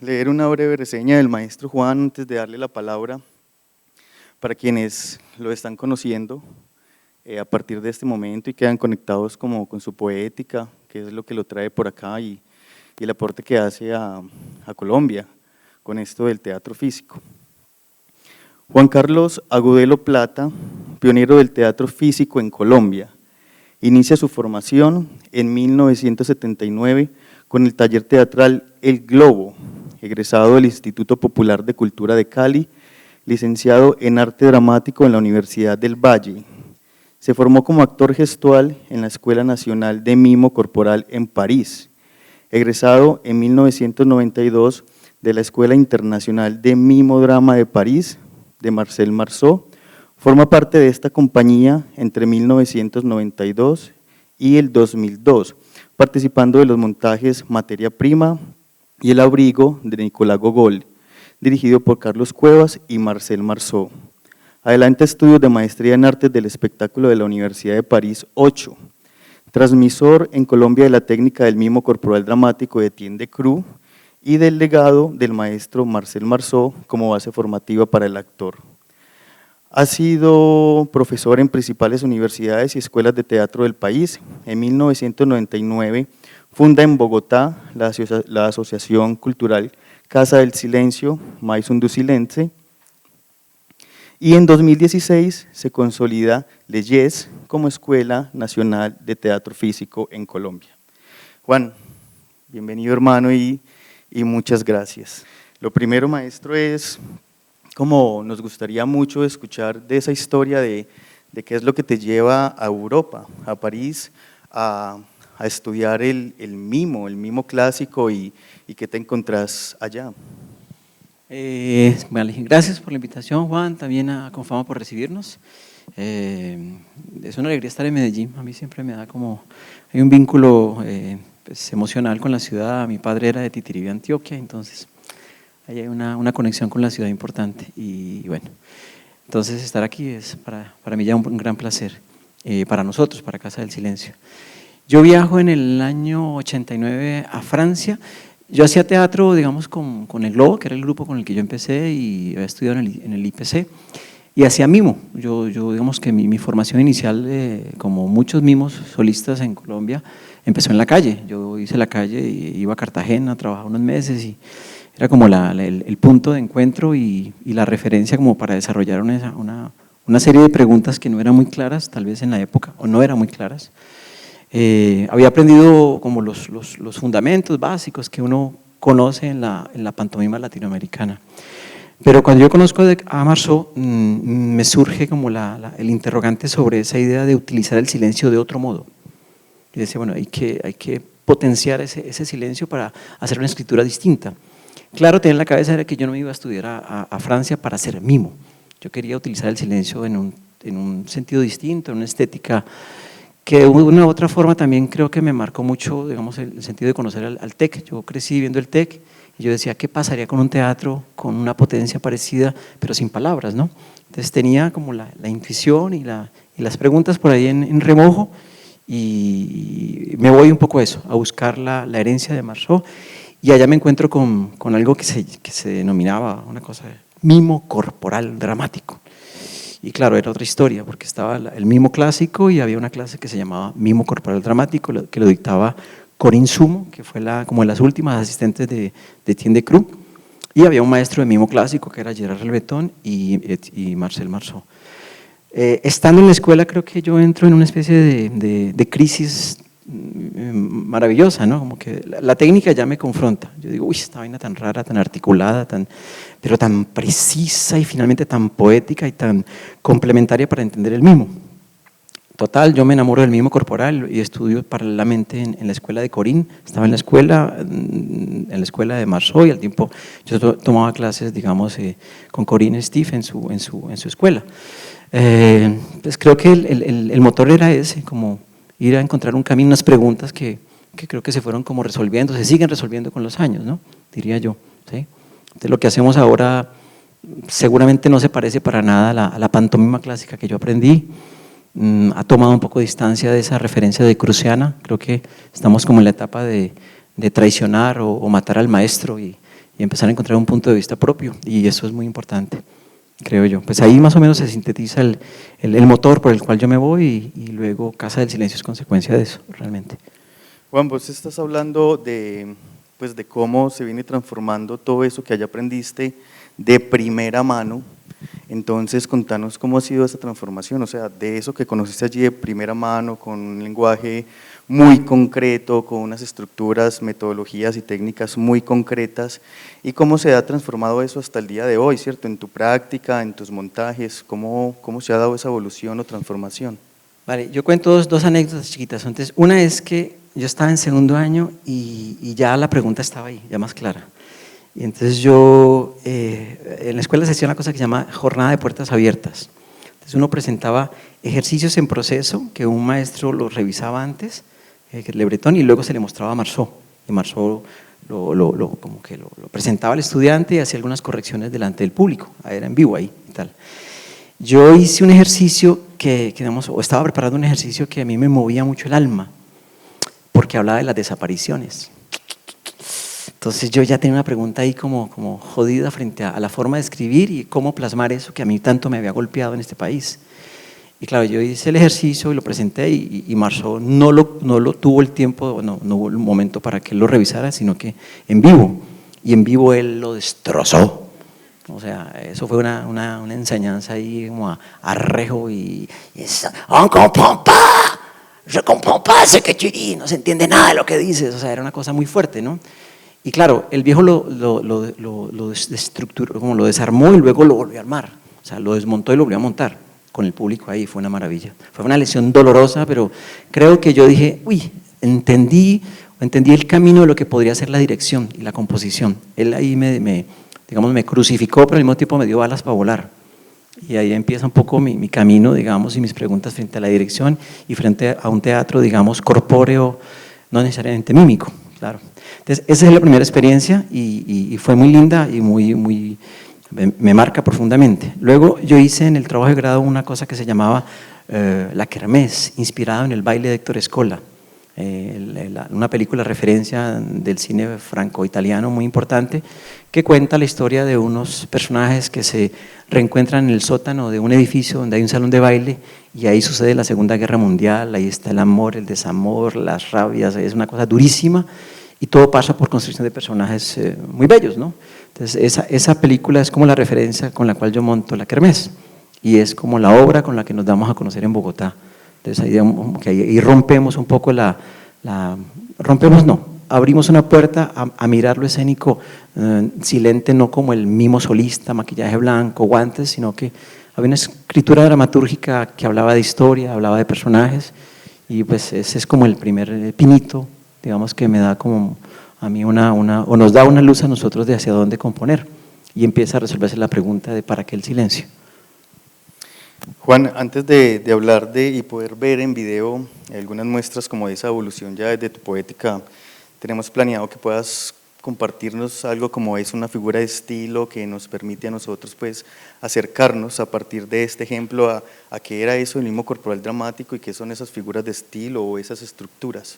leer una breve reseña del maestro Juan antes de darle la palabra para quienes lo están conociendo a partir de este momento y quedan conectados como con su poética, que es lo que lo trae por acá y el aporte que hace a Colombia con esto del teatro físico. Juan Carlos Agudelo Plata, pionero del teatro físico en Colombia, inicia su formación en 1979 con el taller teatral El Globo, egresado del Instituto Popular de Cultura de Cali, licenciado en Arte Dramático en la Universidad del Valle. Se formó como actor gestual en la Escuela Nacional de Mimo Corporal en París, egresado en 1992 de la Escuela Internacional de Mimo Drama de París, de Marcel Marceau. Forma parte de esta compañía entre 1992 y el 2002, participando de los montajes Materia Prima y El Abrigo de Nicolás Gogol, dirigido por Carlos Cuevas y Marcel Marceau. Adelanta estudios de maestría en artes del espectáculo de la Universidad de París 8, transmisor en Colombia de la técnica del mimo corporal dramático de Etienne Decroux y del legado del maestro Marcel Marceau como base formativa para el actor. Ha sido profesor en principales universidades y escuelas de teatro del país. En 1999 funda en Bogotá la Asociación Cultural Casa del Silencio, Maison du Silence, y en 2016 se consolida Leyes como Escuela Nacional de Teatro Físico en Colombia. Juan, bienvenido hermano y muchas gracias. Lo primero, maestro, es como nos gustaría mucho escuchar de esa historia de qué es lo que te lleva a Europa, a París, a estudiar el mimo clásico y qué te encontrás allá. Vale, gracias por la invitación, Juan, también a Confama por recibirnos. Es una alegría estar en Medellín, a mí siempre me da como, hay un vínculo pues, emocional con la ciudad. Mi padre era de Titiribí, Antioquia, entonces ahí hay una conexión con la ciudad importante y bueno, entonces estar aquí es para mí ya un gran placer, para nosotros, para Casa del Silencio. Yo viajo en el año 89 a Francia. Yo hacía teatro, digamos, con El Globo, que era el grupo con el que yo empecé y había estudiado en el IPC, y hacía mimo. Yo digamos que mi formación inicial, como muchos mimos solistas en Colombia, empezó en la calle. Yo hice la calle, y iba a Cartagena, trabajaba unos meses y era como el punto de encuentro y la referencia como para desarrollar una serie de preguntas que no eran muy claras, tal vez en la época, o no eran muy claras. Había aprendido como los fundamentos básicos que uno conoce en la pantomima latinoamericana. Pero cuando yo conozco a Marceau, me surge como el interrogante sobre esa idea de utilizar el silencio de otro modo. Y decía, bueno, hay que potenciar ese silencio para hacer una escritura distinta. Claro, tenía en la cabeza era que yo no me iba a estudiar a Francia para hacer mimo. Yo quería utilizar el silencio en un sentido distinto, en una estética que de una u otra forma también creo que me marcó mucho, digamos, el sentido de conocer al TEC. Yo crecí viendo el TEC y yo decía, ¿qué pasaría con un teatro con una potencia parecida, pero sin palabras, ¿no? Entonces tenía como la intuición y las preguntas por ahí en remojo y me voy un poco a eso, a buscar la herencia de Marceau, y allá me encuentro con algo que se denominaba una cosa de mimo corporal dramático. Y claro, era otra historia, porque estaba el mimo clásico y había una clase que se llamaba mimo corporal dramático, que lo dictaba Corinne Sumo, que fue como de las últimas asistentes de Etienne Decroux, y había un maestro de mimo clásico que era Gerard Relbetón y Marcel Marceau. Estando en la escuela creo que yo entro en una especie de crisis maravillosa, ¿no? Como que la técnica ya me confronta. Yo digo, uy, esta vaina tan rara, tan articulada, pero tan precisa y finalmente tan poética y tan complementaria para entender el mimo. Total, yo me enamoro del mimo corporal y estudio paralelamente en la escuela de Corinne. Estaba en la escuela de Marceau y al tiempo yo tomaba clases, digamos, con Corinne Steve en su escuela. Pues creo que el motor era ese, como ir a encontrar un camino, unas preguntas que creo que se fueron como resolviendo, se siguen resolviendo con los años, ¿no? Diría yo, ¿sí? Entonces, lo que hacemos ahora seguramente no se parece para nada a la pantomima clásica que yo aprendí. Ha tomado un poco de distancia de esa referencia de Cruciana. Creo que estamos como en la etapa de traicionar o matar al maestro y y empezar a encontrar un punto de vista propio, y eso es muy importante, creo yo. Pues ahí más o menos se sintetiza el motor por el cual yo me voy y luego Casa del Silencio es consecuencia de eso, realmente. Juan, vos estás hablando pues de cómo se viene transformando todo eso que allá aprendiste de primera mano. Entonces, contanos cómo ha sido esa transformación, o sea, de eso que conociste allí de primera mano, con un lenguaje muy concreto, con unas estructuras, metodologías y técnicas muy concretas, y cómo se ha transformado eso hasta el día de hoy, ¿cierto? En tu práctica, en tus montajes, ¿cómo se ha dado esa evolución o transformación? Vale, yo cuento dos anécdotas chiquitas. Entonces, una es que yo estaba en segundo año y ya la pregunta estaba ahí, ya más clara. Y entonces yo, en la escuela se hacía una cosa que se llama jornada de puertas abiertas. Entonces uno presentaba ejercicios en proceso que un maestro los revisaba antes, Le Breton, y luego se le mostraba a Marceau. Y Marceau como que lo presentaba al estudiante y hacía algunas correcciones delante del público, era en vivo ahí y tal. Yo hice un ejercicio o estaba preparando un ejercicio que a mí me movía mucho el alma, porque hablaba de las desapariciones. Entonces yo ya tenía una pregunta ahí como jodida frente a la forma de escribir y cómo plasmar eso que a mí tanto me había golpeado en este país. Y claro, yo hice el ejercicio y lo presenté y Marceau no lo tuvo el tiempo, no hubo el momento para que él lo revisara, sino que en vivo. Y en vivo él lo destrozó. O sea, eso fue una enseñanza ahí como a rejo y «On comprend pas, je comprends pas ce que tu dis», no se entiende nada de lo que dices. O sea, era una cosa muy fuerte, ¿no? Y claro, el viejo lo destructuró, como lo desarmó y luego lo volvió a armar. O sea, lo desmontó y lo volvió a montar con el público ahí, fue una maravilla. Fue una lesión dolorosa, pero creo que yo dije, uy, entendí el camino de lo que podría ser la dirección y la composición. Él ahí me crucificó, pero al mismo tiempo me dio balas para volar. Y ahí empieza un poco mi camino, digamos, y mis preguntas frente a la dirección y frente a un teatro, digamos, corpóreo, no necesariamente mímico, claro. Entonces, esa es la primera experiencia y fue muy linda y me marca profundamente. Luego yo hice en el trabajo de grado una cosa que se llamaba La Kermés, inspirado en el baile de Héctor Escola, una película referencia del cine franco-italiano muy importante, que cuenta la historia de unos personajes que se reencuentran en el sótano de un edificio donde hay un salón de baile y ahí sucede la Segunda Guerra Mundial, ahí está el amor, el desamor, las rabias, es una cosa durísima y todo pasa por construcción de personajes muy bellos, ¿no? Entonces esa película es como la referencia con la cual yo monto La Kermés y es como la obra con la que nos damos a conocer en Bogotá. Entonces ahí rompemos un poco abrimos una puerta a mirar lo escénico silente, no como el mimo solista, maquillaje blanco, guantes, sino que había una escritura dramatúrgica que hablaba de historia, hablaba de personajes y pues ese es como el primer pinito, digamos, que me da como a mí o nos da una luz a nosotros de hacia dónde componer y empieza a resolverse la pregunta de ¿para qué el silencio? Juan, antes de hablar y poder ver en video algunas muestras como de esa evolución ya desde tu poética, tenemos planeado que puedas compartirnos algo como es una figura de estilo que nos permite a nosotros pues acercarnos a partir de este ejemplo a qué era eso, el mimo corporal dramático y qué son esas figuras de estilo o esas estructuras.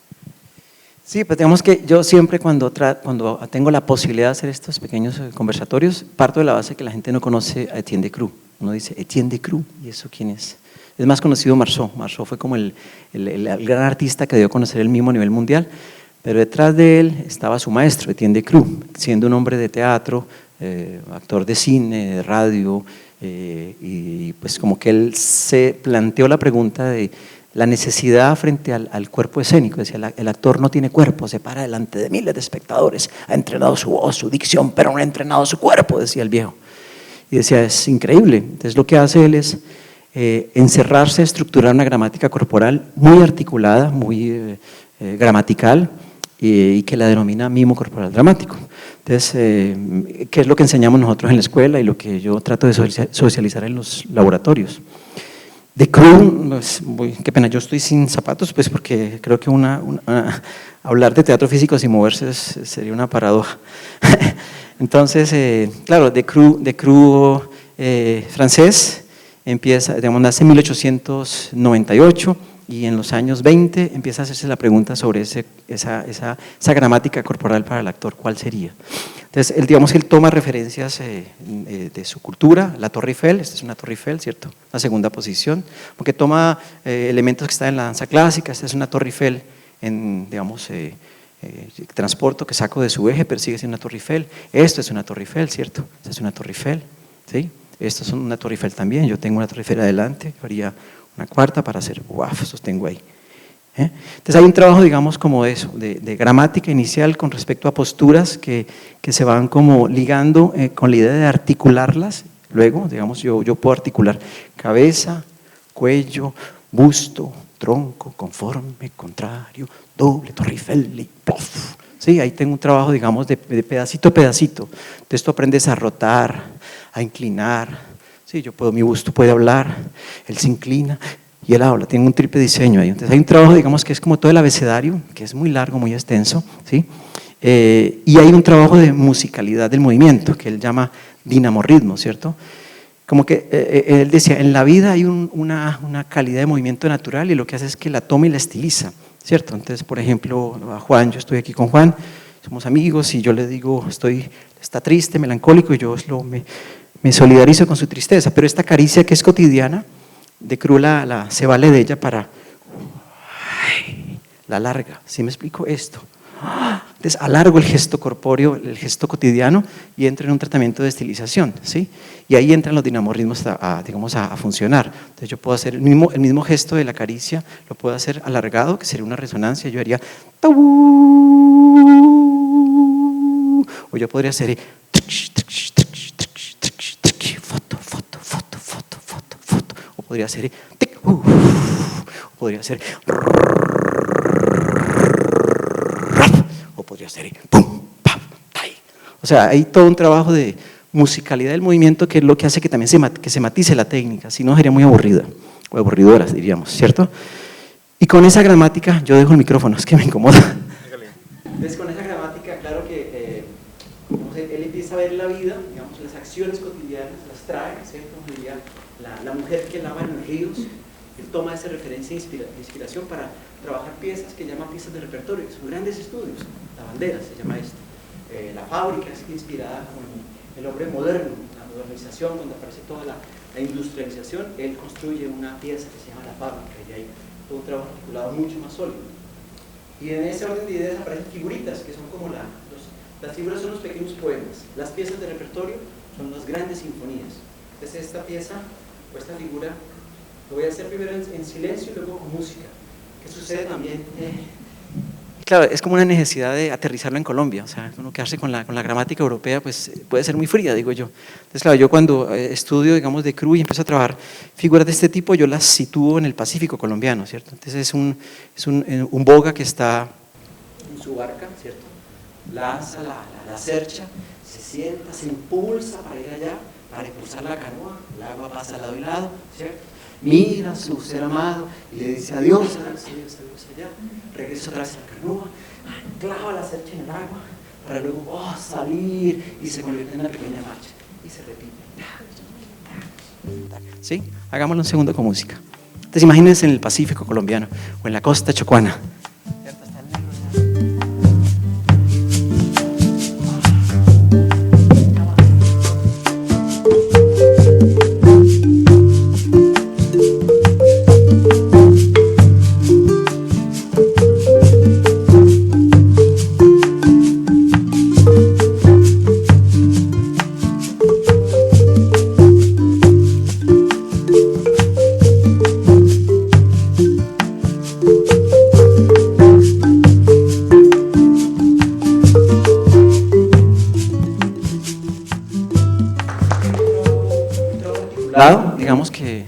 Sí, pues digamos que yo siempre cuando tengo la posibilidad de hacer estos pequeños conversatorios, parto de la base que la gente no conoce a Etienne Decroux. Uno dice, Etienne Decroux, ¿y eso quién es? Es más conocido Marceau. Marceau fue como el gran artista que dio a conocer el mimo a nivel mundial, pero detrás de él estaba su maestro, Etienne Decroux, siendo un hombre de teatro, actor de cine, de radio, y pues como que él se planteó la pregunta de la necesidad frente al cuerpo escénico. Decía, el actor no tiene cuerpo, se para delante de miles de espectadores, ha entrenado su voz, su dicción, pero no ha entrenado su cuerpo, decía el viejo. Y decía, es increíble. Entonces lo que hace él es encerrarse, estructurar una gramática corporal muy articulada, muy gramatical, y que la denomina mimo corporal dramático. Entonces, ¿qué es lo que enseñamos nosotros en la escuela y lo que yo trato de socializar en los laboratorios? Decroux, pues, qué pena, yo estoy sin zapatos, pues porque creo que hablar de teatro físico sin moverse sería una paradoja. Entonces, claro, Decroux francés, nace en 1898, y en los años 20 empieza a hacerse la pregunta sobre esa gramática corporal para el actor, ¿cuál sería? Entonces, digamos que él toma referencias de su cultura, la Torre Eiffel, esta es una Torre Eiffel, ¿cierto? La segunda posición, porque toma elementos que están en la danza clásica, esta es una Torre Eiffel en, digamos, transporto que saco de su eje, pero sigue siendo una Torre Eiffel. Esto es una Torre Eiffel, ¿cierto? Esta es una Torre Eiffel, ¿sí? Esto es una Torre Eiffel también, yo tengo una Torre Eiffel adelante, haría una cuarta para hacer, wow, sostengo ahí. Entonces hay un trabajo, digamos, como eso, de gramática inicial con respecto a posturas que se van como ligando con la idea de articularlas. Luego, digamos, yo puedo articular cabeza, cuello, busto, tronco, conforme, contrario, doble, Torre Eiffel y ¡puff! Sí, ahí tengo un trabajo, digamos, de pedacito a pedacito. Entonces tú aprendes a rotar, a inclinar. Sí, mi busto puede hablar, él se inclina y él habla, tiene un triple diseño ahí. Entonces hay un trabajo, digamos, que es como todo el abecedario, que es muy largo, muy extenso, ¿sí? Y hay un trabajo de musicalidad del movimiento, que él llama dinamorritmo, ¿cierto? Como que él decía, en la vida hay una calidad de movimiento natural y lo que hace es que la toma y la estiliza, ¿cierto? Entonces, por ejemplo, a Juan, yo estoy aquí con Juan, somos amigos y yo le digo, está triste, melancólico, y yo me solidarizo con su tristeza, pero esta caricia que es cotidiana, de Cruz se vale de ella para la larga, ¿sí me explico esto? Entonces alargo el gesto corpóreo, el gesto cotidiano y entro en un tratamiento de estilización, ¿sí? Y ahí entran los dinamorritmos a funcionar. Entonces yo puedo hacer el mismo gesto de la caricia, lo puedo hacer alargado, que sería una resonancia, yo haría o yo podría hacer foto, o podría hacer o podría hacer o podría ser pum, pam, tai. O sea, hay todo un trabajo de musicalidad del movimiento que es lo que hace que también se matice la técnica, si no sería muy aburrida o aburridora, diríamos, ¿cierto? Y con esa gramática, yo dejo el micrófono, es que me incomoda. Entonces con esa gramática, claro que él empieza a ver la vida, digamos, las acciones cotidianas, las trae, ¿cierto? Diría, la mujer que lava en los ríos, él toma esa referencia de inspiración para trabajar piezas que llaman piezas de repertorio, que son grandes estudios. La bandera se llama esto. La fábrica es inspirada con el hombre moderno, la modernización, donde aparece toda la industrialización. Él construye una pieza que se llama la fábrica y hay todo un trabajo articulado mucho más sólido. Y en ese orden de ideas aparecen figuritas, que son como las figuras son los pequeños poemas. Las piezas de repertorio son las grandes sinfonías. Entonces esta pieza o esta figura lo voy a hacer primero en silencio y luego con música. ¿Qué sucede también? Claro, es como una necesidad de aterrizarlo en Colombia, o sea, uno quedarse con la gramática europea pues puede ser muy fría, digo yo. Entonces claro, yo cuando estudio, digamos, de Cruz y empiezo a trabajar figuras de este tipo, yo las sitúo en el Pacífico colombiano, ¿cierto? Entonces es un boga que está en su barca, ¿cierto? Lanza la cercha, se sienta, se impulsa para ir allá, para impulsar la canoa, el agua pasa al lado y lado, ¿cierto? Mira a su ser amado y le dice adiós, adiós allá, regresa otra vez a la canoa, clava la cercha en el agua para luego salir y se convierte en una pequeña marcha y se repite. ¿Sí? Hagámoslo un segundo con música. Entonces imagínense en el Pacífico colombiano o en la costa chocuana. Digamos que,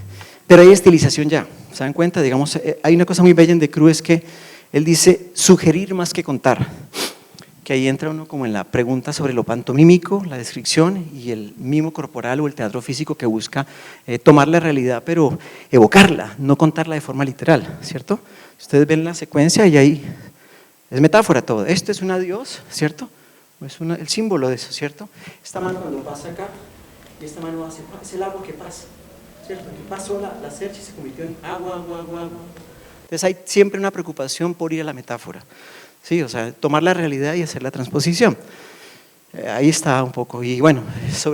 pero hay estilización ya, ¿se dan cuenta? Digamos, hay una cosa muy bella en De Cruz, es que él dice sugerir más que contar, que ahí entra uno como en la pregunta sobre lo pantomímico, la descripción y el mimo corporal o el teatro físico que busca tomar la realidad pero evocarla, no contarla de forma literal, ¿cierto? Ustedes ven la secuencia y ahí es metáfora todo, esto es un adiós, ¿cierto? Es el símbolo de eso, ¿cierto? Esta mano cuando pasa acá y esta mano hace, es el agua que pasa, ¿cierto? Que pasó la cercha y se convirtió en agua. Entonces Entonces hay siempre una preocupación por ir a la metáfora, ¿sí? O sea, tomar la realidad y hacer la transposición. Ahí está un poco, y bueno,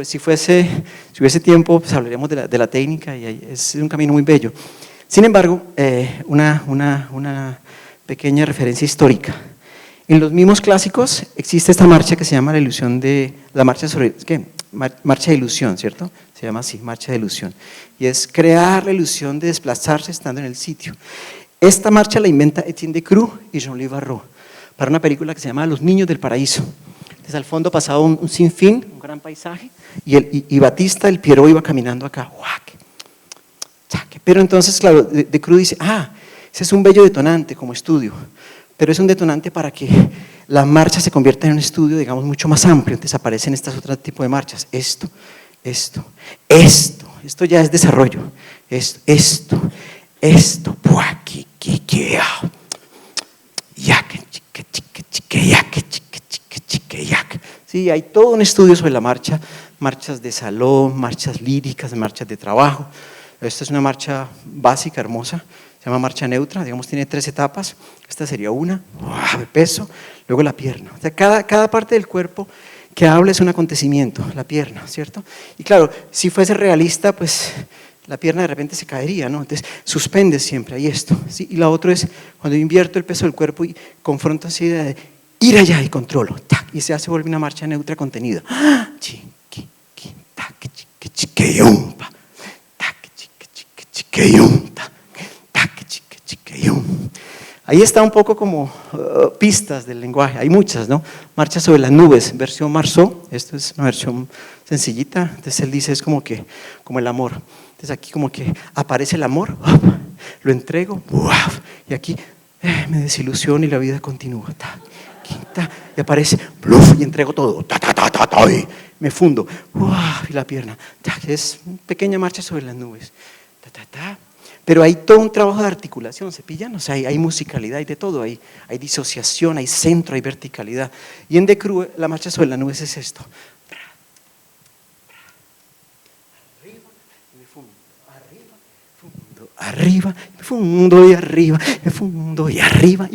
si hubiese tiempo, pues hablaríamos de la técnica, y es un camino muy bello. Sin embargo, una pequeña referencia histórica. En los mismos clásicos existe esta marcha que se llama marcha de ilusión, ¿cierto? Se llama así, marcha de ilusión. Y es crear la ilusión de desplazarse estando en el sitio. Esta marcha la inventa Etienne Decroux y Jean-Louis Barrault para una película que se llama Los Niños del Paraíso. Entonces al fondo pasaba un sinfín, un gran paisaje, y Batista, el Pierrot, iba caminando acá. Pero entonces, claro, Decroux dice, ese es un bello detonante como estudio, pero es un detonante para que la marcha se convierta en un estudio, digamos, mucho más amplio. Entonces aparecen estos otros tipos de marchas. Esto ya es desarrollo. Esto. Sí, hay todo un estudio sobre la marcha, marchas de salón, marchas líricas, marchas de trabajo. Esta es una marcha básica, hermosa, se llama marcha neutra, digamos, tiene 3 etapas. Esta sería una, el peso, luego la pierna. O sea, cada parte del cuerpo que habla es un acontecimiento, la pierna, ¿cierto? Y claro, si fuese realista, pues la pierna de repente se caería, ¿no? Entonces suspendes siempre, ahí esto, ¿sí? Y la otra es cuando yo invierto el peso del cuerpo y confronto así de ir allá y controlo, ¡tac! Y se vuelve una marcha neutra contenida. Ahí está un poco como pistas del lenguaje, hay muchas, ¿no? Marcha sobre las nubes, versión Marceau, esto es una versión sencillita, entonces él dice es como el amor, entonces aquí como que aparece el amor, lo entrego, y aquí me desilusiono y la vida continúa, y aparece, y entrego todo, y me fundo, y la pierna, es una pequeña marcha sobre las nubes, pero hay todo un trabajo de articulación, ¿se pillan? O sea, hay musicalidad, hay de todo, hay disociación, hay centro, hay verticalidad. Y en Decroux, la marcha sobre las nubes es esto. Arriba, me fundo y arriba, me fundo y arriba,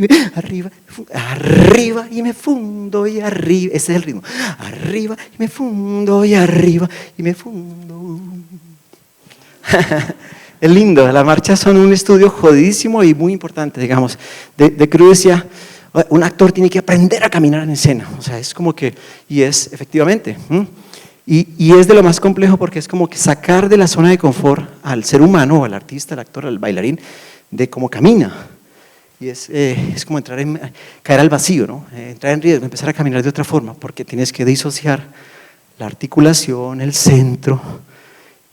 arriba y me fundo y arriba. Ese es el ritmo. Arriba y me fundo y arriba y me fundo. Es lindo, las marchas son un estudio jodidísimo y muy importante, digamos. Decroux decía, un actor tiene que aprender a caminar en escena, o sea, es como que, y es efectivamente, y es de lo más complejo porque es como que sacar de la zona de confort al ser humano, al artista, al actor, al bailarín, de cómo camina. Y es como caer al vacío, ¿no? Entrar en riesgo, empezar a caminar de otra forma, porque tienes que disociar la articulación, el centro.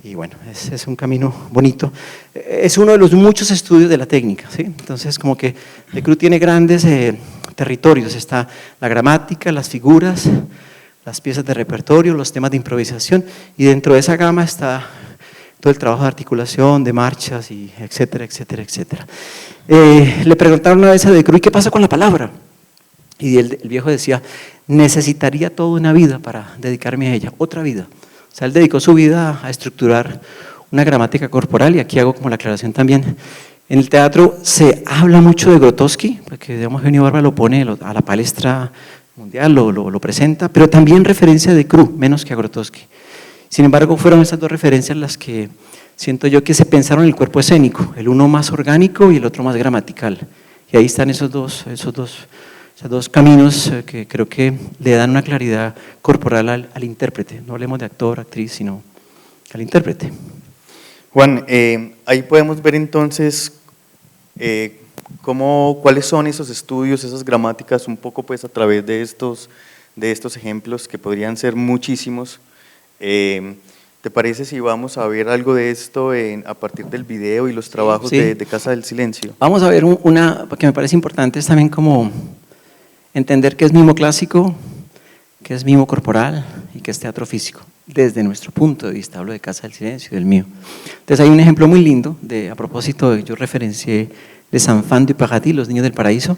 Y bueno, es un camino bonito. Es uno de los muchos estudios de la técnica, ¿sí? Entonces, como que Decroux tiene grandes territorios. Está la gramática, las figuras, las piezas de repertorio, los temas de improvisación. Y dentro de esa gama está todo el trabajo de articulación, de marchas, y etcétera, etcétera, etcétera. Le preguntaron una vez a Decroux, ¿y qué pasa con la palabra? Y el viejo decía, necesitaría toda una vida para dedicarme a ella, otra vida. O sea, él dedicó su vida a estructurar una gramática corporal, y aquí hago como la aclaración también. En el teatro se habla mucho de Grotowski, porque digamos Eugenio Barba lo pone a la palestra mundial, lo presenta, pero también referencia a Decroux, menos que a Grotowski. Sin embargo, fueron esas dos referencias las que siento yo que se pensaron en el cuerpo escénico, el uno más orgánico y el otro más gramatical. Y ahí están esos dos caminos que creo que le dan una claridad corporal al intérprete. No hablemos de actor, actriz, sino al intérprete. Juan, ahí podemos ver entonces cuáles son esos estudios, esas gramáticas, un poco pues a través de estos ejemplos que podrían ser muchísimos. ¿Te parece si vamos a ver algo de esto a partir del video y los trabajos de Casa del Silencio? Vamos a ver una que me parece importante, es también como entender qué es mimo clásico, qué es mimo corporal y qué es teatro físico, desde nuestro punto de vista. Hablo de Casa del Silencio, del mío. Entonces hay un ejemplo muy lindo, a propósito, yo referencié Les Enfants du Paradis, Los Niños del Paraíso.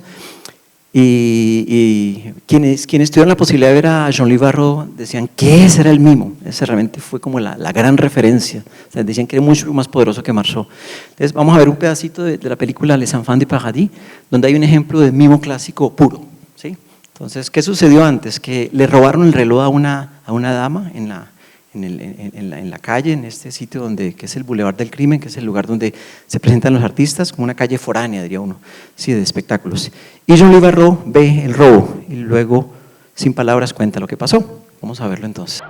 Y quienes tuvieron la posibilidad de ver a Jean-Louis Barrault decían que ese era el mimo, ese realmente fue como la gran referencia, o sea, decían que era mucho más poderoso que Marceau. Entonces vamos a ver un pedacito de la película Les Enfants de Paradis, donde hay un ejemplo de mimo clásico puro, ¿sí? Entonces, ¿qué sucedió antes? Que le robaron el reloj a una dama en la calle, en este sitio que es el Boulevard del Crimen, que es el lugar donde se presentan los artistas, como una calle foránea, diría uno, sí, de espectáculos. Y Jean-Louis Barrault ve el robo y luego, sin palabras, cuenta lo que pasó. Vamos a verlo entonces.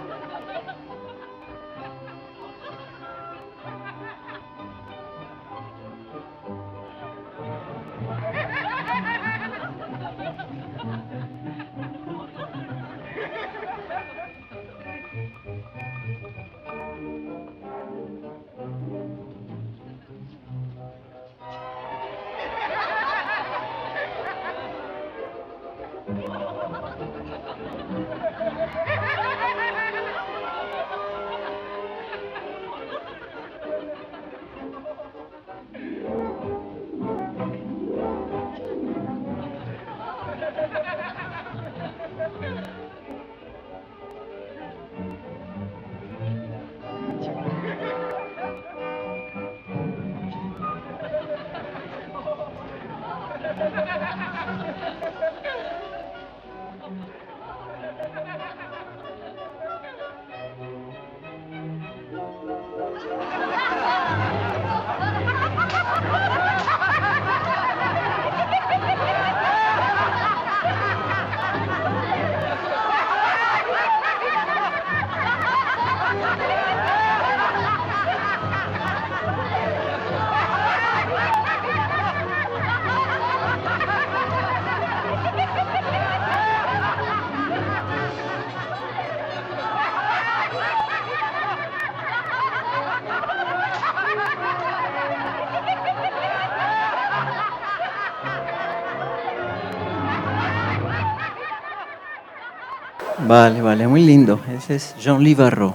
Vale, muy lindo. Ese es Jean-Louis Barrault.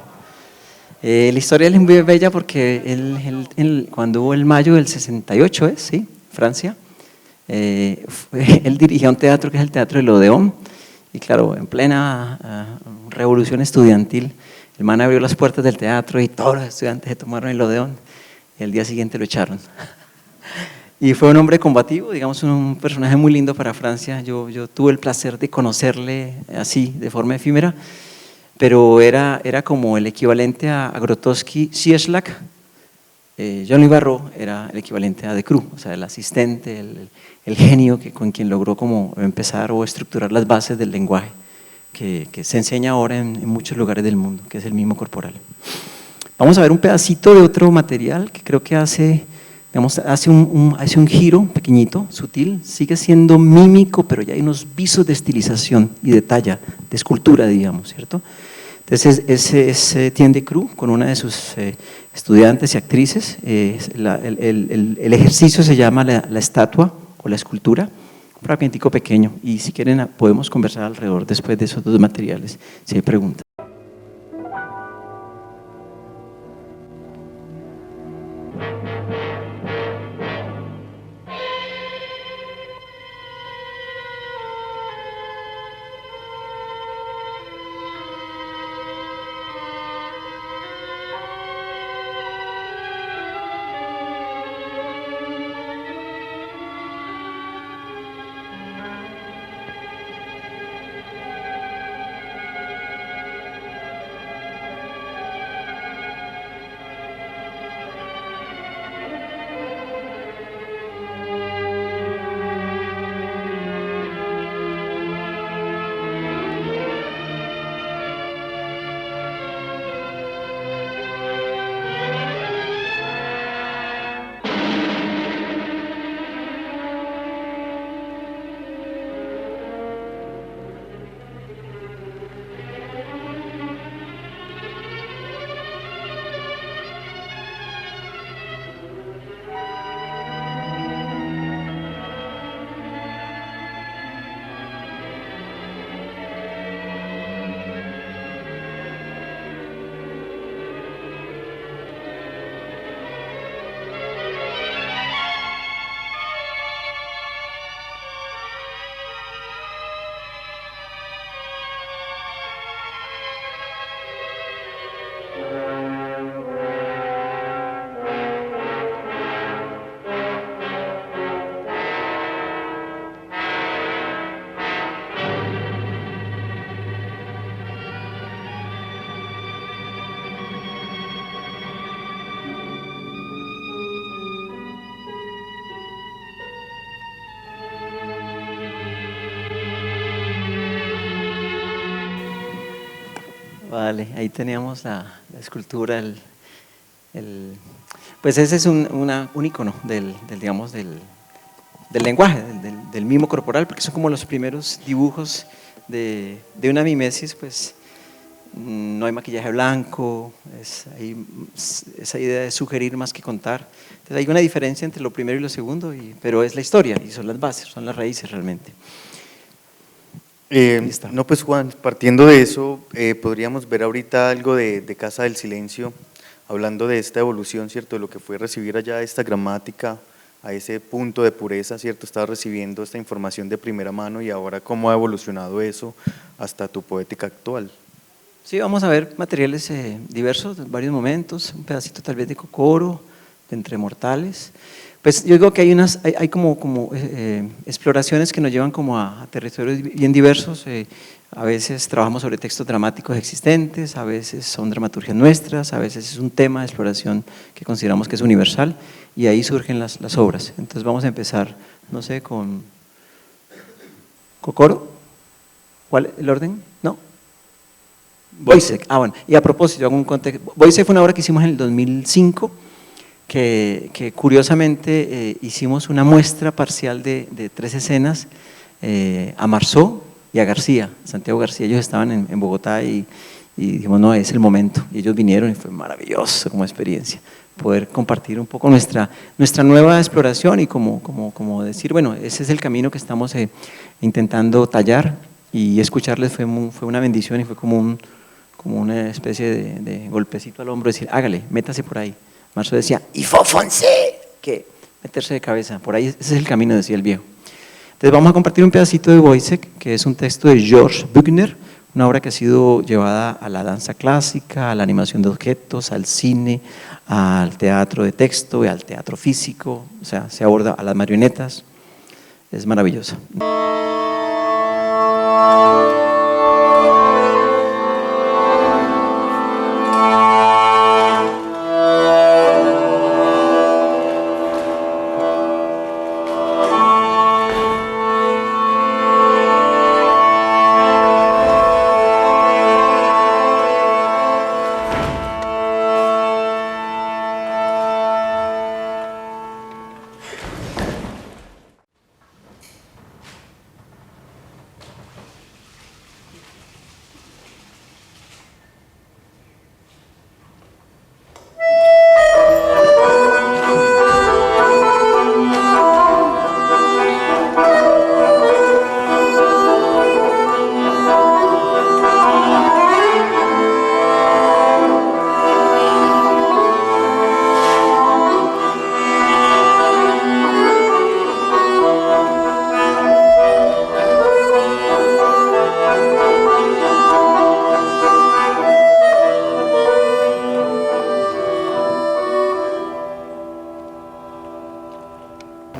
La historia es muy bella porque cuando hubo el mayo del 68, ¿sí? Francia, él dirigía un teatro que es el Teatro del Odeón, y claro, en plena revolución estudiantil, el man abrió las puertas del teatro y todos los estudiantes se tomaron el Odeón, y al día siguiente lo echaron. Y fue un hombre combativo, digamos, un personaje muy lindo para Francia. Yo tuve el placer de conocerle así, de forma efímera, pero era como el equivalente a Grotowski-Cieslak. Jean-Louis Barrault era el equivalente a Decroux, o sea, el asistente, el genio con quien logró como empezar o estructurar las bases del lenguaje que se enseña ahora en muchos lugares del mundo, que es el mimo corporal. Vamos a ver un pedacito de otro material que creo que hace un giro pequeñito, sutil, sigue siendo mímico, pero ya hay unos visos de estilización y de talla, de escultura, digamos, ¿cierto? Entonces es Etienne Decroux con una de sus estudiantes y actrices. El ejercicio se llama la estatua o la escultura, un fragmentico pequeño, y si quieren podemos conversar alrededor después de esos dos materiales, si hay preguntas. Vale, ahí teníamos la escultura, pues ese es un icono digamos, del lenguaje, del mimo corporal, porque son como los primeros dibujos de una mimesis, pues no hay maquillaje blanco, esa idea de sugerir más que contar. Entonces hay una diferencia entre lo primero y lo segundo, pero es la historia y son las bases, son las raíces realmente. No, pues Juan, partiendo de eso, podríamos ver ahorita algo de Casa del Silencio, hablando de esta evolución, ¿cierto? De lo que fue recibir allá esta gramática, a ese punto de pureza, ¿cierto? Estás recibiendo esta información de primera mano y ahora cómo ha evolucionado eso hasta tu poética actual. Sí, vamos a ver materiales diversos, en varios momentos, un pedacito tal vez de Cocoro, de Entre Mortales. Pues yo digo que hay como exploraciones que nos llevan como a territorios bien diversos. A veces trabajamos sobre textos dramáticos existentes, a veces son dramaturgias nuestras, a veces es un tema de exploración que consideramos que es universal y ahí surgen las obras. Entonces vamos a empezar, no sé, con Cocoro. ¿Cuál es el orden? ¿No? Wojciech. Bueno, y a propósito, hago un contexto. Wojciech fue una obra que hicimos en el 2005, que curiosamente hicimos una muestra parcial de 3 escenas a Marceau y a García, Santiago García. Ellos estaban en Bogotá y dijimos, no, es el momento. Y ellos vinieron y fue maravilloso como experiencia poder compartir un poco nuestra nueva exploración y como decir, bueno, ese es el camino que estamos intentando tallar, y escucharles fue una bendición y fue como una especie de golpecito al hombro, decir, hágale, métase por ahí. Marceau decía, y fofonse, que meterse de cabeza, por ahí ese es el camino, decía el viejo. Entonces vamos a compartir un pedacito de Wojciech, que es un texto de Georges Büchner, una obra que ha sido llevada a la danza clásica, a la animación de objetos, al cine, al teatro de texto y al teatro físico, o sea, se aborda a las marionetas, es maravilloso.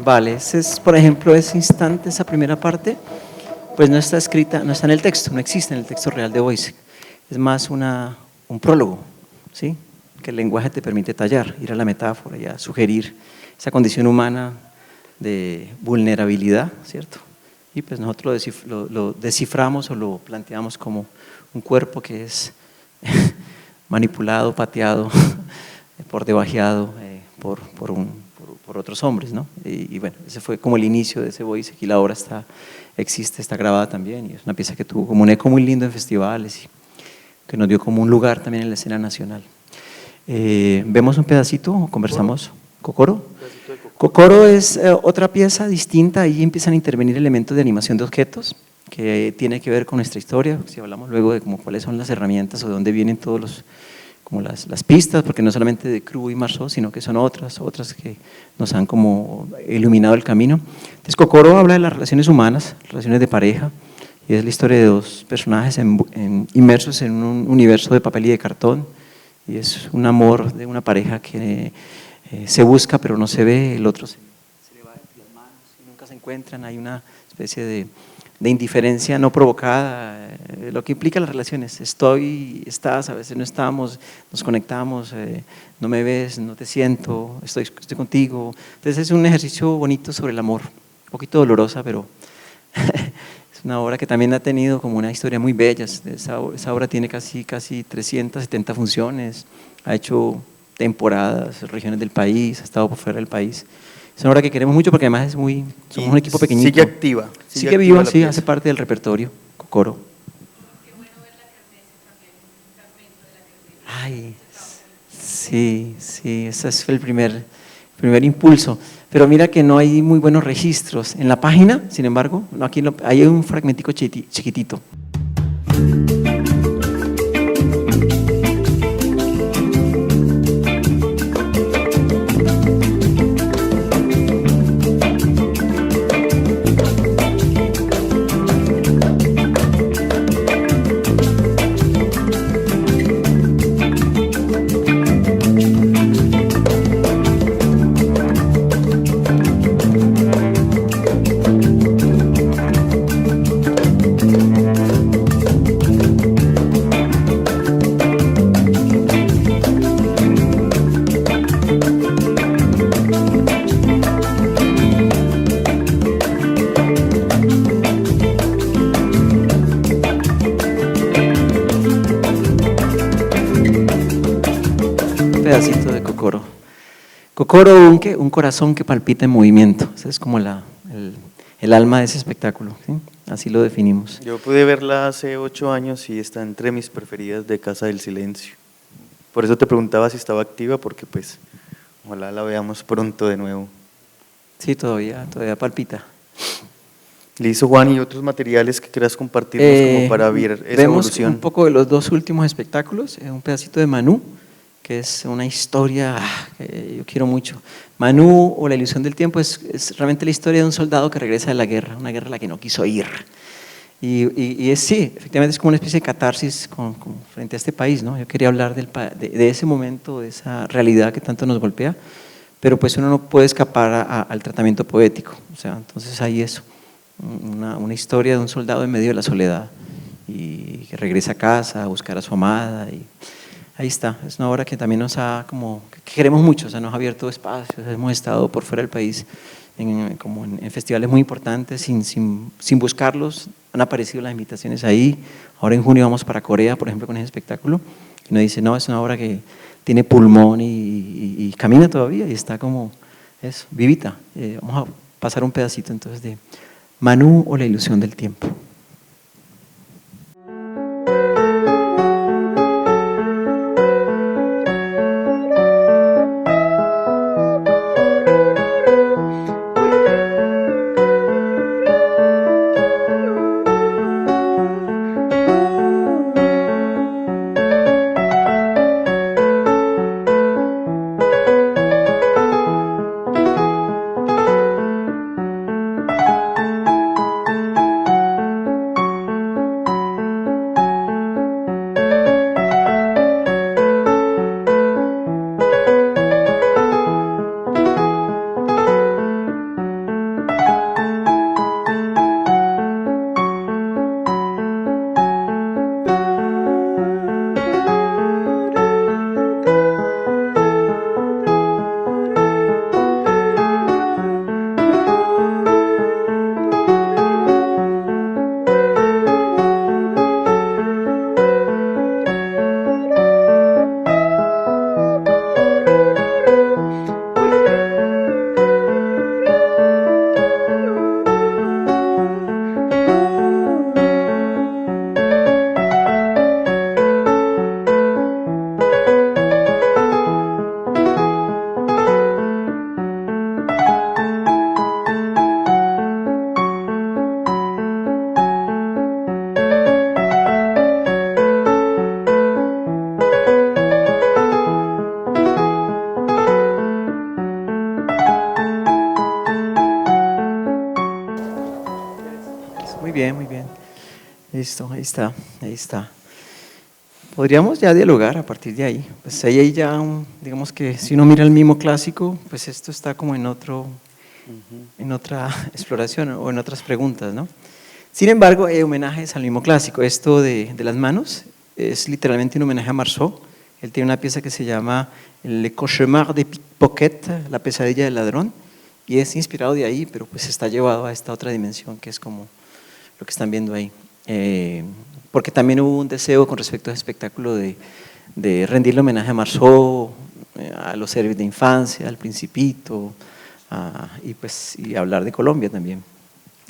Vale, ese es, por ejemplo, ese instante, esa primera parte, pues no está escrita, no está en el texto, no existe en el texto real de Wojciech. Es más un prólogo, ¿sí? Que el lenguaje te permite tallar, ir a la metáfora y a sugerir esa condición humana de vulnerabilidad, ¿cierto? Y pues nosotros lo desciframos o lo planteamos como un cuerpo que es manipulado, pateado, debajeado por otros hombres, ¿no? Y bueno, ese fue como el inicio de ese Wojciech, y la obra está grabada también, y es una pieza que tuvo como un eco muy lindo en festivales y que nos dio como un lugar también en la escena nacional. ¿Vemos un pedacito? ¿Conversamos? ¿Cocoro? Cocoro es otra pieza distinta, ahí empiezan a intervenir elementos de animación de objetos, que tiene que ver con nuestra historia, si hablamos luego de cuáles son las herramientas o de dónde vienen todos las pistas, porque no solamente de Cru y Marceau, sino que son otras que nos han como iluminado el camino. Entonces Cocoro habla de las relaciones humanas, relaciones de pareja, y es la historia de 2 personajes inmersos en un universo de papel y de cartón, y es un amor de una pareja que se busca pero no se ve, el otro se le va de las manos y nunca se encuentran, hay una especie de indiferencia no provocada, lo que implica las relaciones, estás, a veces no estamos, nos conectamos, no me ves, no te siento, estoy contigo. Entonces es un ejercicio bonito sobre el amor, un poquito dolorosa, pero Es una obra que también ha tenido como una historia muy bella. Esa obra tiene casi 370 funciones, ha hecho temporadas, regiones del país, ha estado por fuera del país. Es una obra que queremos mucho porque además somos un equipo pequeñito. Sigue activa. Sigue viva, sí, hace parte del repertorio, Cocoro. Qué bueno ver la kermesse también, un fragmento de la kermesse. Ay, sí, ese fue el primer impulso. Pero mira que no hay muy buenos registros. En la página, sin embargo, aquí hay un fragmentico chiquitito. Pedacito de Cocoro. Cocoro, un corazón que palpita en movimiento. Ese es como el alma de ese espectáculo, ¿sí? Así lo definimos. Yo pude verla hace 8 años y está entre mis preferidas de Casa del Silencio. Por eso te preguntaba si estaba activa, porque pues ojalá la veamos pronto de nuevo. Sí, todavía palpita. Listo, Juan, ¿y otros materiales que quieras compartirnos como para ver esa vemos evolución? Un poco de los 2 últimos espectáculos, un pedacito de Manú, que es una historia que yo quiero mucho. Manú o La ilusión del tiempo es realmente la historia de un soldado que regresa de la guerra, una guerra a la que no quiso ir. Y sí, efectivamente es como una especie de catarsis frente a este país, ¿no? Yo quería hablar de ese momento, de esa realidad que tanto nos golpea, pero pues uno no puede escapar al tratamiento poético. O sea, entonces hay eso, una historia de un soldado en medio de la soledad y que regresa a casa a buscar a su amada y ahí está, es una obra que también que queremos mucho, o sea, nos ha abierto espacios, hemos estado por fuera del país en festivales muy importantes sin buscarlos, han aparecido las invitaciones ahí, ahora en junio vamos para Corea, por ejemplo, con ese espectáculo, y nos dice, no, es una obra que tiene pulmón y camina todavía y está como, vivita. Vamos a pasar un pedacito entonces de Manú o La ilusión del tiempo. Muy bien. Listo, ahí está. Podríamos ya dialogar a partir de ahí. Pues ahí hay ya digamos que si uno mira el mimo clásico, pues esto está como en otra exploración o en otras preguntas, ¿no? Sin embargo, hay homenajes al mimo clásico. Esto de las manos es literalmente un homenaje a Marceau. Él tiene una pieza que se llama Le Cauchemar de Pickpocket, la pesadilla del ladrón, y es inspirado de ahí, pero pues está llevado a esta otra dimensión que es como lo que están viendo ahí. Porque también hubo un deseo con respecto a ese espectáculo de rendirle homenaje a Marceau, a los héroes de infancia, al Principito, y hablar de Colombia también.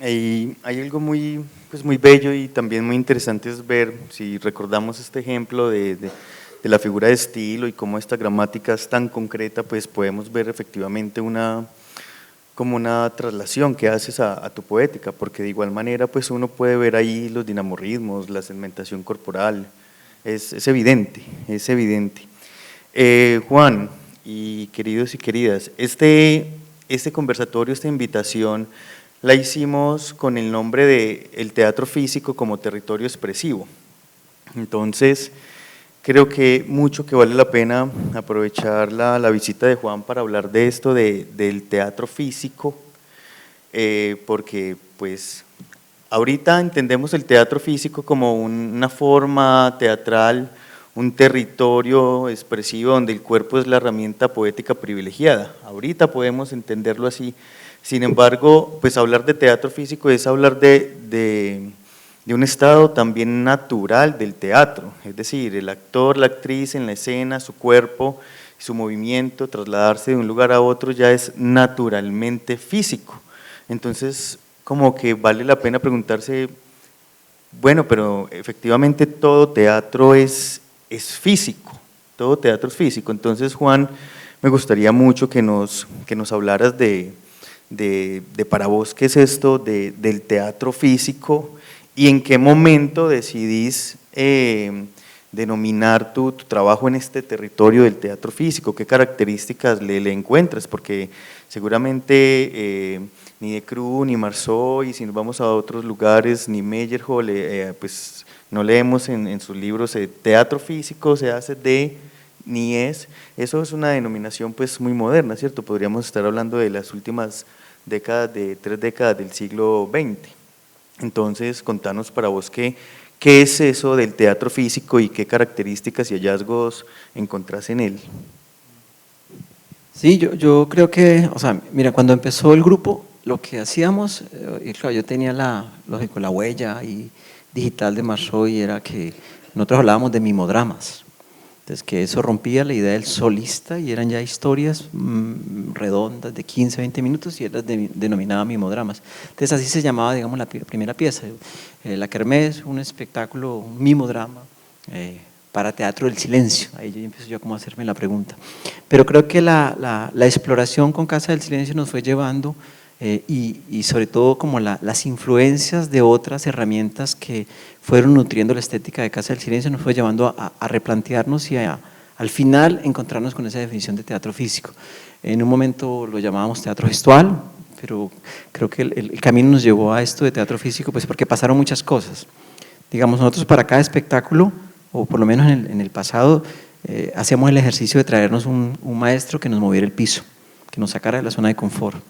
Hay algo muy, pues muy bello y también muy interesante es ver, si recordamos este ejemplo de la figura de estilo y cómo esta gramática es tan concreta, pues podemos ver efectivamente como una traslación que haces a tu poética, porque de igual manera pues uno puede ver ahí los dinamorritmos, la segmentación corporal, es evidente, es evidente. Juan y queridos y queridas, este conversatorio, esta invitación, la hicimos con el nombre de El Teatro Físico como Territorio Expresivo. Entonces, creo que mucho que vale la pena aprovechar la visita de Juan para hablar de esto, del teatro físico, porque pues ahorita entendemos el teatro físico como una forma teatral, un territorio expresivo donde el cuerpo es la herramienta poética privilegiada. Ahorita podemos entenderlo así. Sin embargo, pues hablar de teatro físico es hablar de un estado también natural del teatro, es decir, el actor, la actriz en la escena, su cuerpo, su movimiento, trasladarse de un lugar a otro ya es naturalmente físico. Entonces, como que vale la pena preguntarse, bueno, pero efectivamente todo teatro es físico, todo teatro es físico. Entonces, Juan, me gustaría mucho que nos hablaras de para vos qué es esto del teatro físico y en qué momento decidís denominar tu trabajo en este territorio del teatro físico, qué características le encuentras, porque seguramente ni de Cruz, ni Marceau, y si nos vamos a otros lugares, ni Meyerhold, pues no leemos en sus libros teatro físico se hace de, ni es, eso es una denominación pues muy moderna, ¿cierto? Podríamos estar hablando de las últimas décadas, de 3 décadas del siglo XX. Entonces, contanos para vos qué es eso del teatro físico y qué características y hallazgos encontrás en él. Sí, yo creo que, o sea, mira, cuando empezó el grupo, lo que hacíamos, y claro, yo tenía la huella y digital de Marceau y era que nosotros hablábamos de mimodramas. Entonces, que eso rompía la idea del solista y eran ya historias redondas de 15, 20 minutos y era denominada mimodramas. Entonces, así se llamaba, digamos, la primera pieza. La Kermés, un espectáculo, un mimodrama para teatro del silencio. Ahí yo empiezo yo como a hacerme la pregunta. Pero creo que la exploración con Casa del Silencio nos fue llevando y sobre todo como las influencias de otras herramientas que fueron nutriendo la estética de Casa del Silencio nos fue llevando a replantearnos y al final encontrarnos con esa definición de teatro físico. En un momento lo llamábamos teatro gestual, pero creo que el camino nos llevó a esto de teatro físico pues porque pasaron muchas cosas. Digamos, nosotros para cada espectáculo, o por lo menos en el pasado, hacíamos el ejercicio de traernos un maestro que nos moviera el piso, que nos sacara de la zona de confort.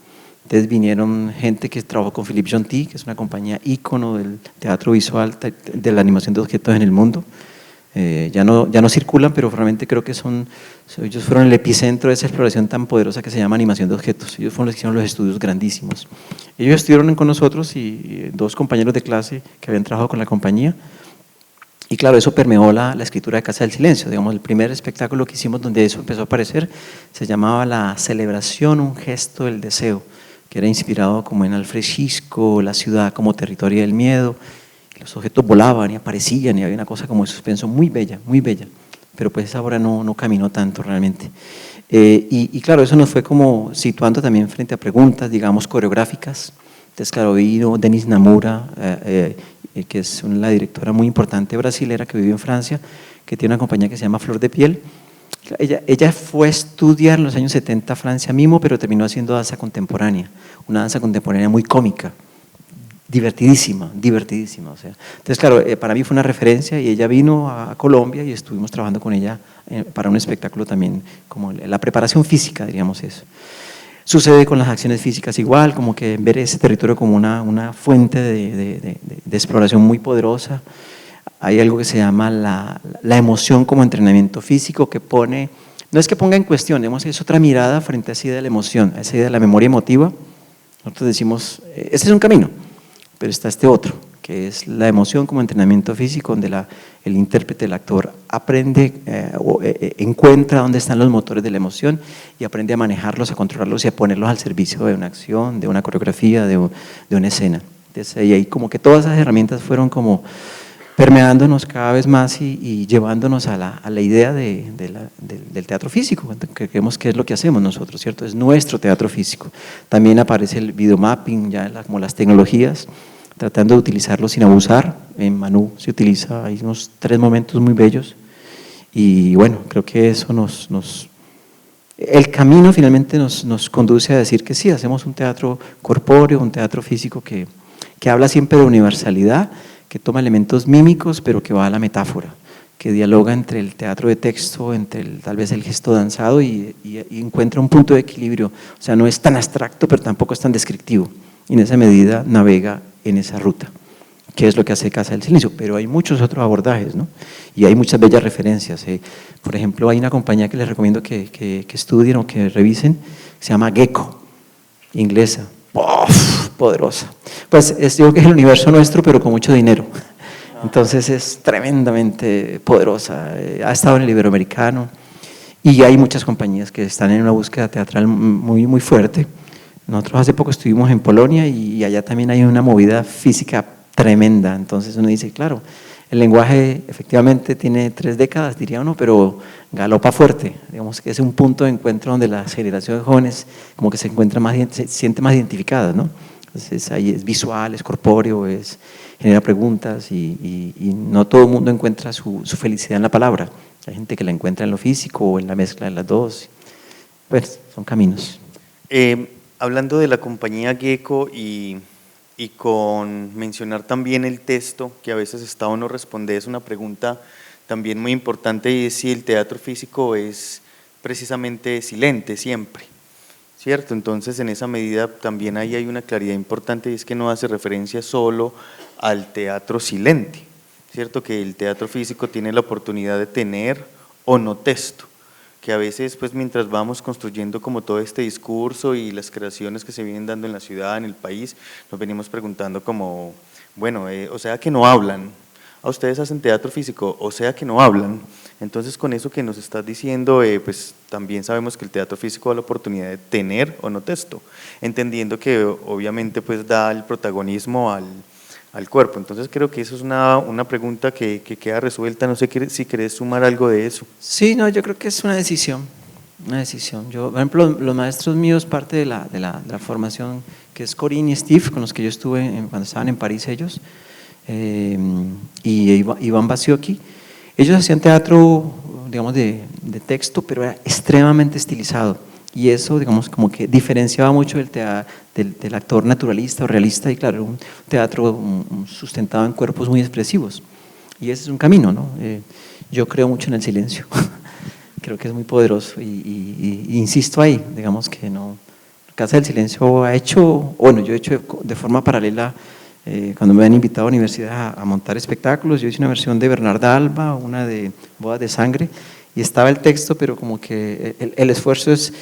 Entonces vinieron gente que trabajó con Philippe Jonty, que es una compañía ícono del teatro visual, de la animación de objetos en el mundo. Ya no circulan, pero realmente creo que ellos fueron el epicentro de esa exploración tan poderosa que se llama animación de objetos. Ellos fueron los que hicieron los estudios grandísimos. Ellos estuvieron con nosotros y 2 compañeros de clase que habían trabajado con la compañía. Y claro, eso permeó la escritura de Casa del Silencio. Digamos, el primer espectáculo que hicimos donde eso empezó a aparecer se llamaba La celebración, un gesto del deseo, que era inspirado como en Alfred Hitchcock, la ciudad como territorio del miedo. Los objetos volaban y aparecían y había una cosa como de suspenso muy bella, pero pues esa obra no caminó tanto realmente. Y claro, eso nos fue como situando también frente a preguntas, digamos, coreográficas. Entonces, claro, vino Denis Namura, que es la directora muy importante brasilera que vive en Francia, que tiene una compañía que se llama Flor de Piel. Ella fue a estudiar en los años 70 a Francia mismo, pero terminó haciendo danza contemporánea, una danza contemporánea muy cómica, divertidísima, o sea. Entonces, claro, para mí fue una referencia y ella vino a Colombia y estuvimos trabajando con ella para un espectáculo también, como la preparación física, diríamos eso. Sucede con las acciones físicas igual, como que ver ese territorio como una fuente de exploración muy poderosa. Hay algo que se llama la emoción como entrenamiento físico que pone, no es que ponga en cuestión, es otra mirada frente a esa idea de la emoción, a esa idea de la memoria emotiva. Nosotros decimos, este es un camino, pero está este otro, que es la emoción como entrenamiento físico, donde el intérprete, el actor, aprende encuentra dónde están los motores de la emoción y aprende a manejarlos, a controlarlos y a ponerlos al servicio de una acción, de una coreografía, de una escena. Entonces, ahí como que todas esas herramientas fueron como permeándonos cada vez más y llevándonos a la idea del teatro físico, que creemos que es lo que hacemos nosotros, ¿cierto? Es nuestro teatro físico. También aparece el videomapping, ya como las tecnologías, tratando de utilizarlo sin abusar. En Manú se utiliza, hay unos 3 momentos muy bellos y bueno, creo que eso el camino finalmente nos conduce a decir que sí, hacemos un teatro corpóreo, un teatro físico que habla siempre de universalidad, que toma elementos mímicos, pero que va a la metáfora, que dialoga entre el teatro de texto, entre tal vez el gesto danzado y encuentra un punto de equilibrio. O sea, no es tan abstracto, pero tampoco es tan descriptivo. Y en esa medida navega en esa ruta, que es lo que hace Casa del Silencio. Pero hay muchos otros abordajes, ¿no? Y hay muchas bellas referencias. Por ejemplo, hay una compañía que les recomiendo que estudien o que revisen, se llama Gecko, inglesa. ¡Uf! Poderosa. Pues digo que es el universo nuestro, pero con mucho dinero. Entonces es tremendamente poderosa. Ha estado en el Iberoamericano y hay muchas compañías que están en una búsqueda teatral muy, muy fuerte. Nosotros hace poco estuvimos en Polonia y allá también hay una movida física tremenda. Entonces uno dice, claro, el lenguaje efectivamente tiene 3 décadas, diría uno, pero galopa fuerte. Digamos que es un punto de encuentro donde las generaciones jóvenes como que se sienten más identificadas, ¿no? Entonces ahí es visual, es corpóreo, genera preguntas y no todo el mundo encuentra su felicidad en la palabra. Hay gente que la encuentra en lo físico o en la mezcla de las dos. Pues son caminos. Hablando de la compañía Gecko y con mencionar también el texto, que a veces está o no responde, es una pregunta también muy importante, y es si el teatro físico es precisamente silente siempre, ¿cierto? Entonces en esa medida también ahí hay una claridad importante, y es que no hace referencia solo al teatro silente, ¿cierto? Que el teatro físico tiene la oportunidad de tener o no texto, que a veces pues mientras vamos construyendo como todo este discurso y las creaciones que se vienen dando en la ciudad, en el país, nos venimos preguntando como, bueno, o sea que no hablan, a ustedes hacen teatro físico, o sea que no hablan. Entonces con eso que nos estás diciendo, pues también sabemos que el teatro físico da la oportunidad de tener o no texto, entendiendo que obviamente pues da el protagonismo al cuerpo. Entonces creo que eso es una pregunta que queda resuelta. No sé si querés sumar algo de eso. Sí, no, yo creo que es una decisión. Yo, por ejemplo, los maestros míos, parte de la formación, que es Corinne y Steve, con los que yo estuve cuando estaban en París ellos, y Iván Basioki, ellos hacían teatro, digamos, de texto, pero era extremadamente estilizado. Y eso, digamos, como que diferenciaba mucho del actor naturalista o realista, y claro, un teatro sustentado en cuerpos muy expresivos. Y ese es un camino, ¿no? Yo creo mucho en el silencio, creo que es muy poderoso y insisto ahí, digamos que no. Casa del Silencio ha hecho, bueno, yo he hecho de forma paralela, cuando me han invitado a la universidad a montar espectáculos, yo hice una versión de Bernarda Alba, una de Bodas de Sangre, y estaba el texto, pero como que el esfuerzo es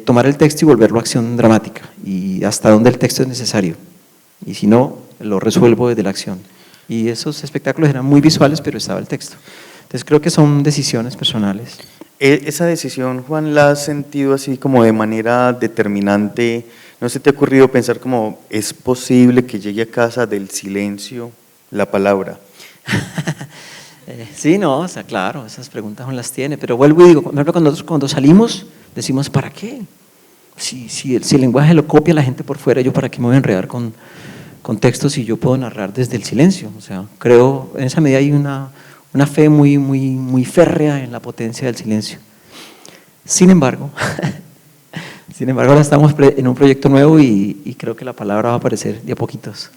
tomar el texto y volverlo a acción dramática, y hasta donde el texto es necesario, y si no, lo resuelvo desde la acción. Y esos espectáculos eran muy visuales, pero estaba el texto. Entonces creo que son decisiones personales. Esa decisión, Juan, ¿la has sentido así como de manera determinante? ¿No se te ha ocurrido pensar como es posible que llegue a Casa del Silencio la palabra? Sí, no, o sea, claro, esas preguntas uno las tiene, pero vuelvo y digo, por ejemplo, cuando salimos decimos, ¿para qué? Si el lenguaje lo copia la gente por fuera, ¿yo para qué me voy a enredar con textos si yo puedo narrar desde el silencio? O sea, creo, en esa medida hay una fe muy, muy, muy férrea en la potencia del silencio. Sin embargo, ahora estamos en un proyecto nuevo y creo que la palabra va a aparecer de a poquitos.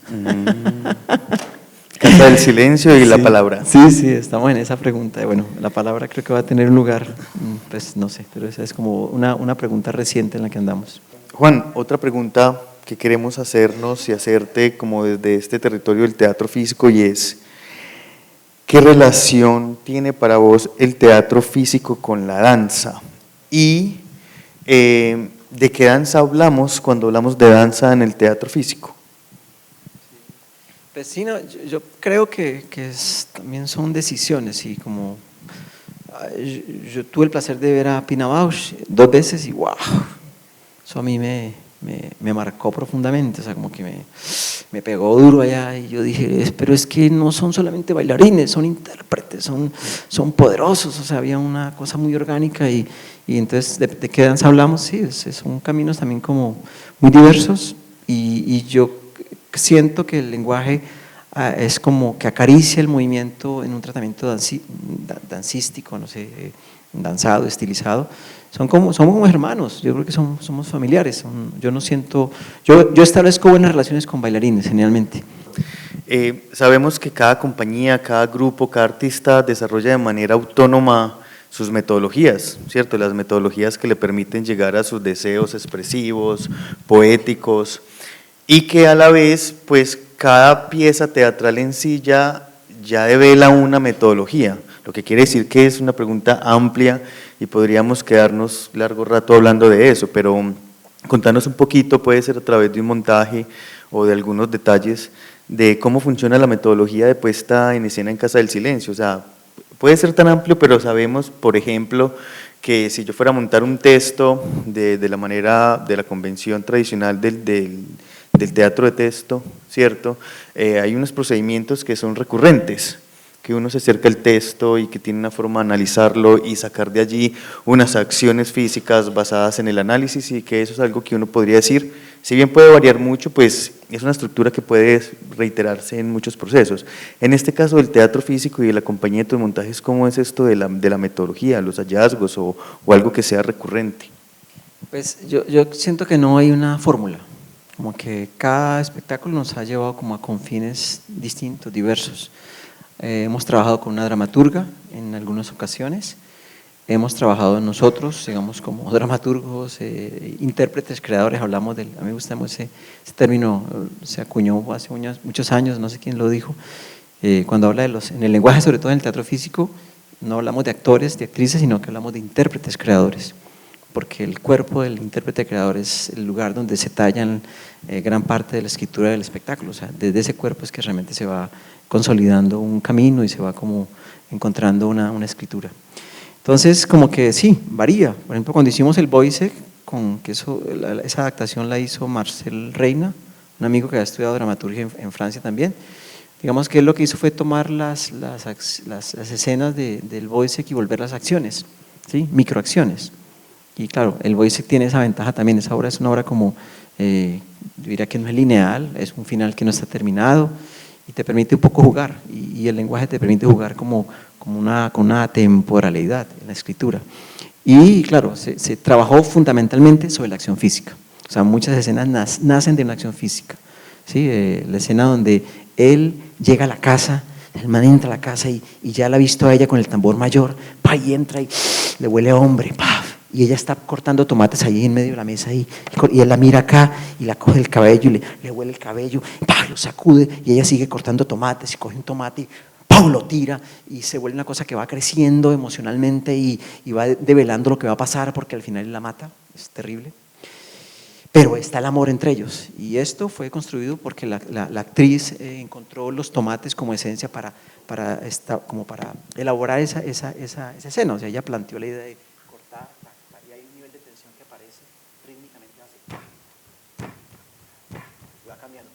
Casa del Silencio y sí, la palabra. Sí, estamos en esa pregunta. Bueno, la palabra creo que va a tener un lugar, pues no sé, pero esa es como una pregunta reciente en la que andamos. Juan, otra pregunta que queremos hacernos y hacerte como desde este territorio del teatro físico, y es, ¿qué relación tiene para vos el teatro físico con la danza? Y ¿de qué danza hablamos cuando hablamos de danza en el teatro físico? Pues sí, no, yo creo que también son decisiones y como yo tuve el placer de ver a Pina Bausch 2 veces y wow, eso a mí me marcó profundamente, o sea, como que me pegó duro allá y yo dije, pero es que no son solamente bailarines, son intérpretes, son poderosos, o sea, había una cosa muy orgánica y entonces, ¿de qué danza hablamos? Sí, son caminos también como muy diversos y yo siento que el lenguaje es como que acaricia el movimiento en un tratamiento dancístico, no sé, danzado, estilizado. Somos como hermanos, yo creo que somos familiares. Yo no siento, yo establezco buenas relaciones con bailarines generalmente. Sabemos que cada compañía, cada grupo, cada artista desarrolla de manera autónoma sus metodologías, ¿cierto? Las metodologías que le permiten llegar a sus deseos expresivos, poéticos, y que a la vez, pues, cada pieza teatral en sí ya devela una metodología, lo que quiere decir que es una pregunta amplia y podríamos quedarnos largo rato hablando de eso, pero contanos un poquito, puede ser a través de un montaje o de algunos detalles de cómo funciona la metodología de puesta en escena en Casa del Silencio. O sea, puede ser tan amplio, pero sabemos, por ejemplo, que si yo fuera a montar un texto de la manera, de la convención tradicional del teatro de texto, ¿cierto? Hay unos procedimientos que son recurrentes, que uno se acerca al texto y que tiene una forma de analizarlo y sacar de allí unas acciones físicas basadas en el análisis, y que eso es algo que uno podría decir, si bien puede variar mucho, pues es una estructura que puede reiterarse en muchos procesos. En este caso del teatro físico y del acompañamiento de montajes, ¿cómo es esto de la metodología, los hallazgos o algo que sea recurrente? Pues yo siento que no hay una fórmula, como que cada espectáculo nos ha llevado como a confines distintos, diversos. Hemos trabajado con una dramaturga en algunas ocasiones, hemos trabajado nosotros, digamos, como dramaturgos, intérpretes, creadores, hablamos del, a mí me gusta ese término, se acuñó hace muchos años, no sé quién lo dijo, cuando habla en el lenguaje, sobre todo en el teatro físico, no hablamos de actores, de actrices, sino que hablamos de intérpretes, creadores, porque el cuerpo del intérprete creador es el lugar donde se tallan gran parte de la escritura del espectáculo, o sea, desde ese cuerpo es que realmente se va consolidando un camino y se va como encontrando una escritura. Entonces, como que sí, varía. Por ejemplo, cuando hicimos el Voice, esa adaptación la hizo Marcel Reina, un amigo que había estudiado dramaturgia en Francia también. Digamos que él lo que hizo fue tomar las escenas del Voice y volverlas acciones, ¿sí? Microacciones. Y claro, el Voice tiene esa ventaja también, esa obra es una obra como, yo diría que no es lineal, es un final que no está terminado y te permite un poco jugar, y el lenguaje te permite jugar con una temporalidad en la escritura. Y claro, se trabajó fundamentalmente sobre la acción física, o sea, muchas escenas nacen de una acción física, ¿sí? La escena donde él llega a la casa, el man entra a la casa y ya la ha visto a ella con el tambor mayor, y entra y le huele a hombre, y ella está cortando tomates ahí en medio de la mesa y él la mira acá y la coge el cabello y le huele el cabello, lo sacude y ella sigue cortando tomates y coge un tomate y lo tira y se vuelve una cosa que va creciendo emocionalmente y va develando lo que va a pasar, porque al final él la mata, es terrible. Pero está el amor entre ellos, y esto fue construido porque la actriz encontró los tomates como esencia para elaborar esa escena. O sea, ella planteó la idea de cortar, y hay un nivel de tensión que aparece rítmicamente, hace y va cambiando.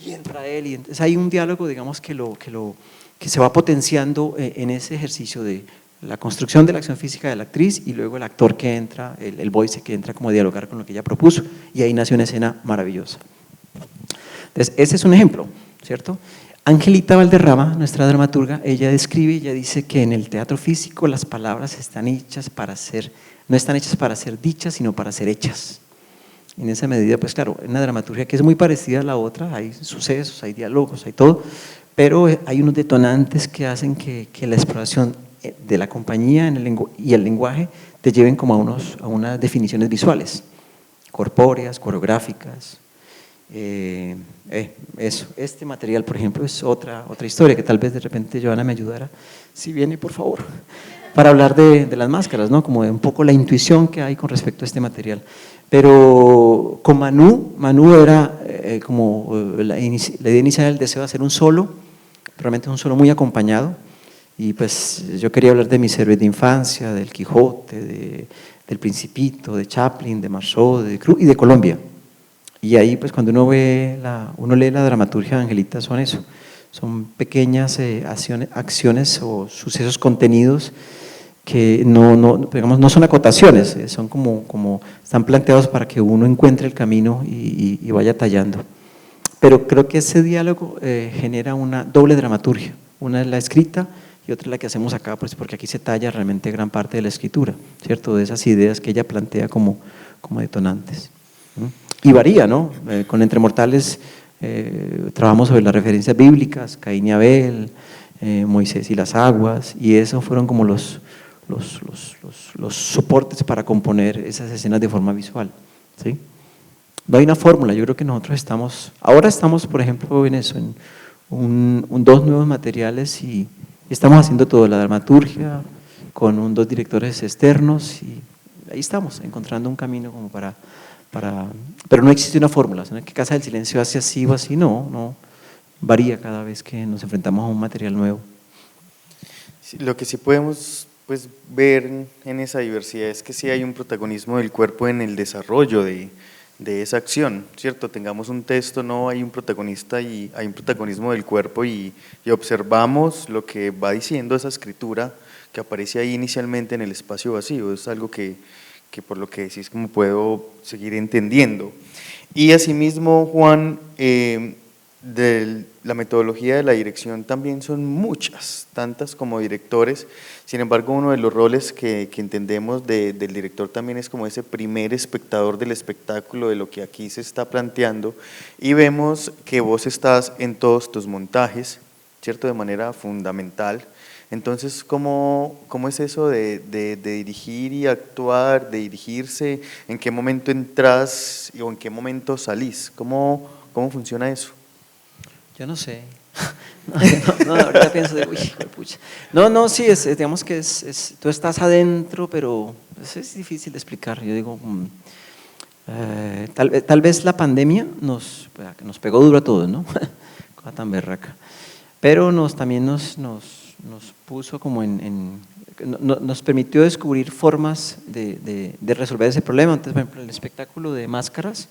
Y entra él, y entonces hay un diálogo, digamos, que se va potenciando en ese ejercicio de la construcción de la acción física de la actriz, y luego el actor que entra, el voice que entra como a dialogar con lo que ella propuso, y ahí nació una escena maravillosa. Entonces, ese es un ejemplo, ¿cierto? Angelita Valderrama, nuestra dramaturga, ella describe, ella dice que en el teatro físico las palabras están hechas no están hechas para ser dichas, sino para ser hechas. En esa medida, pues claro, una dramaturgia que es muy parecida a la otra, hay sucesos, hay diálogos, hay todo, pero hay unos detonantes que hacen que la exploración de la compañía y el lenguaje te lleven como a unas definiciones visuales, corpóreas, coreográficas. Este material, por ejemplo, es otra historia que tal vez de repente Joana me ayudara, si viene, por favor, para hablar de las máscaras, ¿no? Como de un poco la intuición que hay con respecto a este material. Pero con Manu era la idea inicial del deseo de hacer un solo, realmente un solo muy acompañado, y pues yo quería hablar de mis héroes de infancia, del Quijote, del Principito, de Chaplin, de Marceau, y de Colombia. Y ahí pues cuando uno lee la dramaturgia de Angelita son eso, son pequeñas acciones o sucesos contenidos que digamos, no son acotaciones, son como están planteados para que uno encuentre el camino y vaya tallando. Pero creo que ese diálogo genera una doble dramaturgia, una es la escrita y otra es la que hacemos acá, pues porque aquí se talla realmente gran parte de la escritura, ¿cierto? De esas ideas que ella plantea como detonantes. Y varía, ¿no? Con Entre Mortales trabajamos sobre las referencias bíblicas, Caín y Abel, Moisés y las aguas, y esos fueron como los soportes para componer esas escenas de forma visual, ¿sí? No hay una fórmula, yo creo que nosotros ahora estamos por ejemplo en eso, en dos nuevos materiales y estamos haciendo todo, la dramaturgia, con dos directores externos y ahí estamos, encontrando un camino como pero no existe una fórmula, ¿no? Que Casa del Silencio hace así o así, no, varía cada vez que nos enfrentamos a un material nuevo. Sí, lo que sí podemos pues, ver en esa diversidad es que sí hay un protagonismo del cuerpo en el desarrollo de esa acción, ¿cierto? Tengamos un texto, no hay un protagonista y hay un protagonismo del cuerpo y observamos lo que va diciendo esa escritura que aparece ahí inicialmente en el espacio vacío, es algo que por lo que decís como puedo seguir entendiendo. Y asimismo, Juan, de la metodología de la dirección también son muchas, tantas como directores, sin embargo uno de los roles que entendemos del director también es como ese primer espectador del espectáculo de lo que aquí se está planteando y vemos que vos estás en todos tus montajes, ¿cierto? De manera fundamental. Entonces, ¿cómo es eso de dirigir y actuar, de dirigirse? ¿En qué momento entras o en qué momento salís? ¿Cómo funciona eso? Yo no sé. No, ahorita pienso de, uy, pucha. No, sí, digamos que tú estás adentro, pero es difícil de explicar. Yo digo, tal vez la pandemia nos pegó duro a todos, ¿no? Cosa tan berraca. Pero también nos puso como nos permitió descubrir formas de resolver ese problema. Entonces, por ejemplo, el espectáculo de máscaras,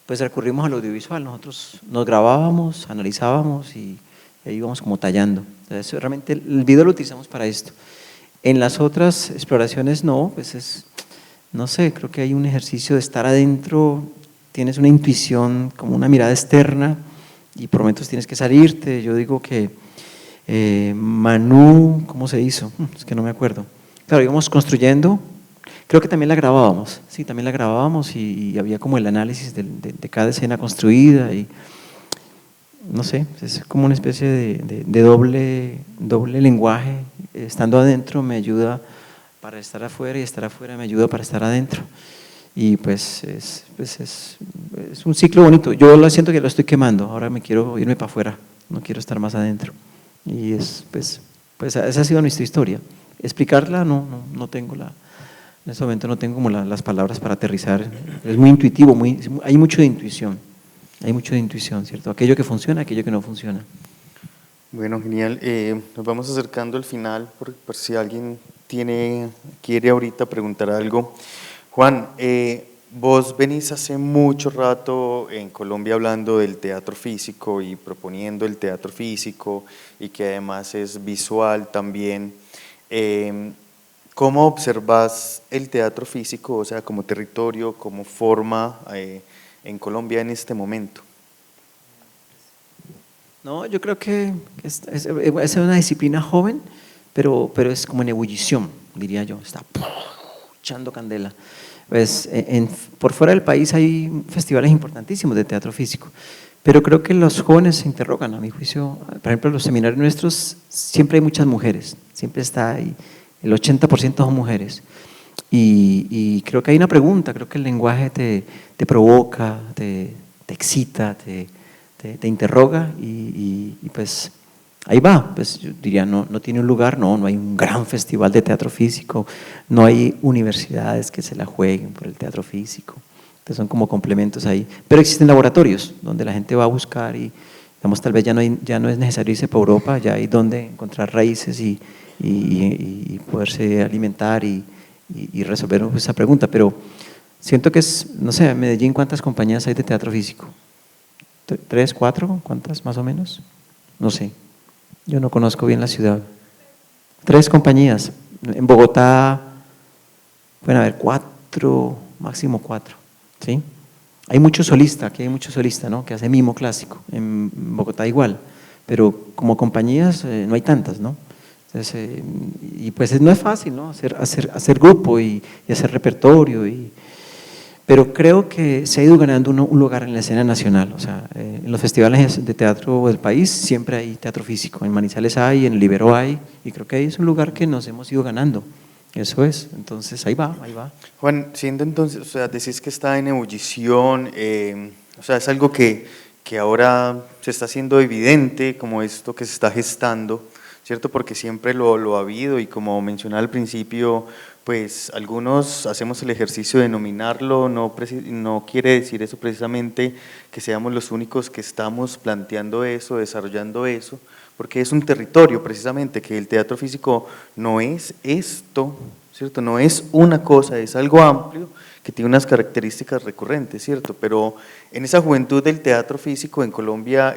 pues recurrimos al audiovisual, nosotros nos grabábamos, analizábamos y ahí íbamos como tallando. Entonces, realmente el video lo utilizamos para esto. En las otras exploraciones no, pues no sé, creo que hay un ejercicio de estar adentro, tienes una intuición, como una mirada externa y por momentos tienes que salirte. Yo digo que Manú, ¿cómo se hizo? Es que no me acuerdo. Claro, íbamos construyendo. Creo que también la grabábamos, sí, también la grabábamos y había como el análisis de cada escena construida y no sé, es como una especie de doble lenguaje. Estando adentro me ayuda para estar afuera y estar afuera me ayuda para estar adentro. Y pues es un ciclo bonito. Yo lo siento que lo estoy quemando, ahora me quiero irme para afuera, no quiero estar más adentro. Y pues esa ha sido nuestra historia. Explicarla no tengo en este momento no tengo como las palabras para aterrizar, es muy intuitivo, hay mucho de intuición, ¿cierto? Aquello que funciona, aquello que no funciona. Bueno, genial, nos vamos acercando al final, por si alguien quiere ahorita preguntar algo. Juan, vos venís hace mucho rato en Colombia hablando del teatro físico y proponiendo el teatro físico y que además es visual también. ¿Cómo observas el teatro físico, o sea, como territorio, como forma en Colombia en este momento? No, yo creo que es una disciplina joven, pero es como en ebullición, diría yo, está echando candela. Pues por fuera del país hay festivales importantísimos de teatro físico, pero creo que los jóvenes se interrogan, a mi juicio. Por ejemplo, en los seminarios nuestros siempre hay muchas mujeres, siempre está ahí. El 80% son mujeres y creo que hay una pregunta, creo que el lenguaje te provoca, te excita, te interroga y pues ahí va, pues yo diría no tiene un lugar, no hay un gran festival de teatro físico, no hay universidades que se la jueguen por el teatro físico, Entonces son como complementos ahí. Pero existen laboratorios donde la gente va a buscar y, digamos, tal vez ya no es necesario irse para Europa, ya hay donde encontrar raíces y poderse alimentar y resolver esa pregunta. Pero siento que es, no sé, en Medellín, ¿cuántas compañías hay de teatro físico? ¿3, 4? ¿Cuántas más o menos? No sé, yo no conozco bien la ciudad. 3 compañías. En Bogotá pueden haber 4, máximo 4, ¿sí? Hay mucho solista, aquí hay mucho solista, ¿no? Que hace mimo clásico, en Bogotá igual, pero como compañías no hay tantas, ¿no? Entonces, y pues no es fácil, ¿no? Hacer grupo y hacer repertorio, pero creo que se ha ido ganando un lugar en la escena nacional, o sea, en los festivales de teatro del país siempre hay teatro físico, en Manizales hay, en el Ibero hay, y creo que ahí es un lugar que nos hemos ido ganando. Eso es, entonces ahí va, ahí va. Juan, siendo entonces, o sea, decís que está en ebullición, o sea, es algo que ahora se está haciendo evidente, como esto que se está gestando, ¿cierto? Porque siempre lo ha habido y como mencionaba al principio, pues algunos hacemos el ejercicio de nominarlo, no quiere decir eso precisamente que seamos los únicos que estamos planteando eso, desarrollando eso, porque es un territorio precisamente, que el teatro físico no es esto, ¿cierto? No es una cosa, es algo amplio que tiene unas características recurrentes, ¿cierto? Pero en esa juventud del teatro físico en Colombia,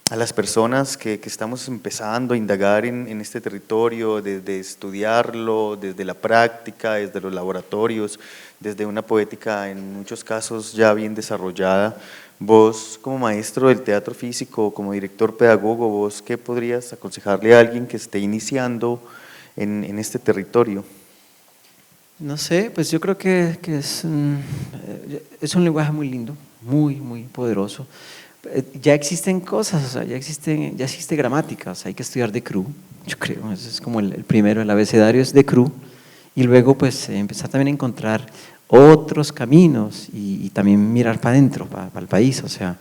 a las personas que estamos empezando a indagar en este territorio, desde estudiarlo, desde la práctica, desde los laboratorios, desde una poética en muchos casos ya bien desarrollada, vos como maestro del teatro físico, como director pedagogo, vos ¿qué podrías aconsejarle a alguien que esté iniciando en este territorio? No sé, pues yo creo que es un lenguaje muy lindo, muy, muy poderoso. Ya existen cosas, o sea, ya existe gramática, o sea, hay que estudiar de Decru, yo creo, ese es como el primero, el abecedario es de Decru, y luego pues empezar también a encontrar otros caminos y también mirar para adentro, para el país, o sea,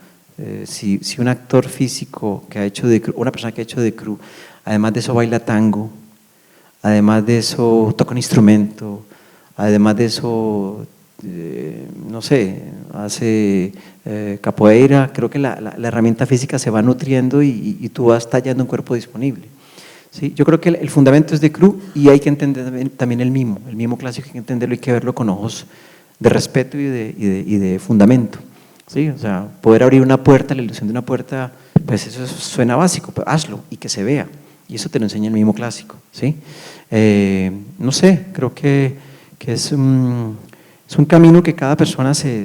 si un actor físico que ha hecho de Decru, una persona que ha hecho de Decru, además de eso baila tango, además de eso toca un instrumento, además de eso, no sé, hace capoeira, creo que la herramienta física se va nutriendo y tú vas tallando un cuerpo disponible. ¿Sí? Yo creo que el fundamento es de Decru y hay que entender también el mimo clásico, hay que entenderlo, hay que verlo con ojos de respeto y de fundamento. ¿Sí? O sea, poder abrir una puerta, la ilusión de una puerta, pues eso suena básico, pero hazlo y que se vea. Y eso te lo enseña el mimo clásico. ¿Sí? No sé, creo que es un camino que cada persona se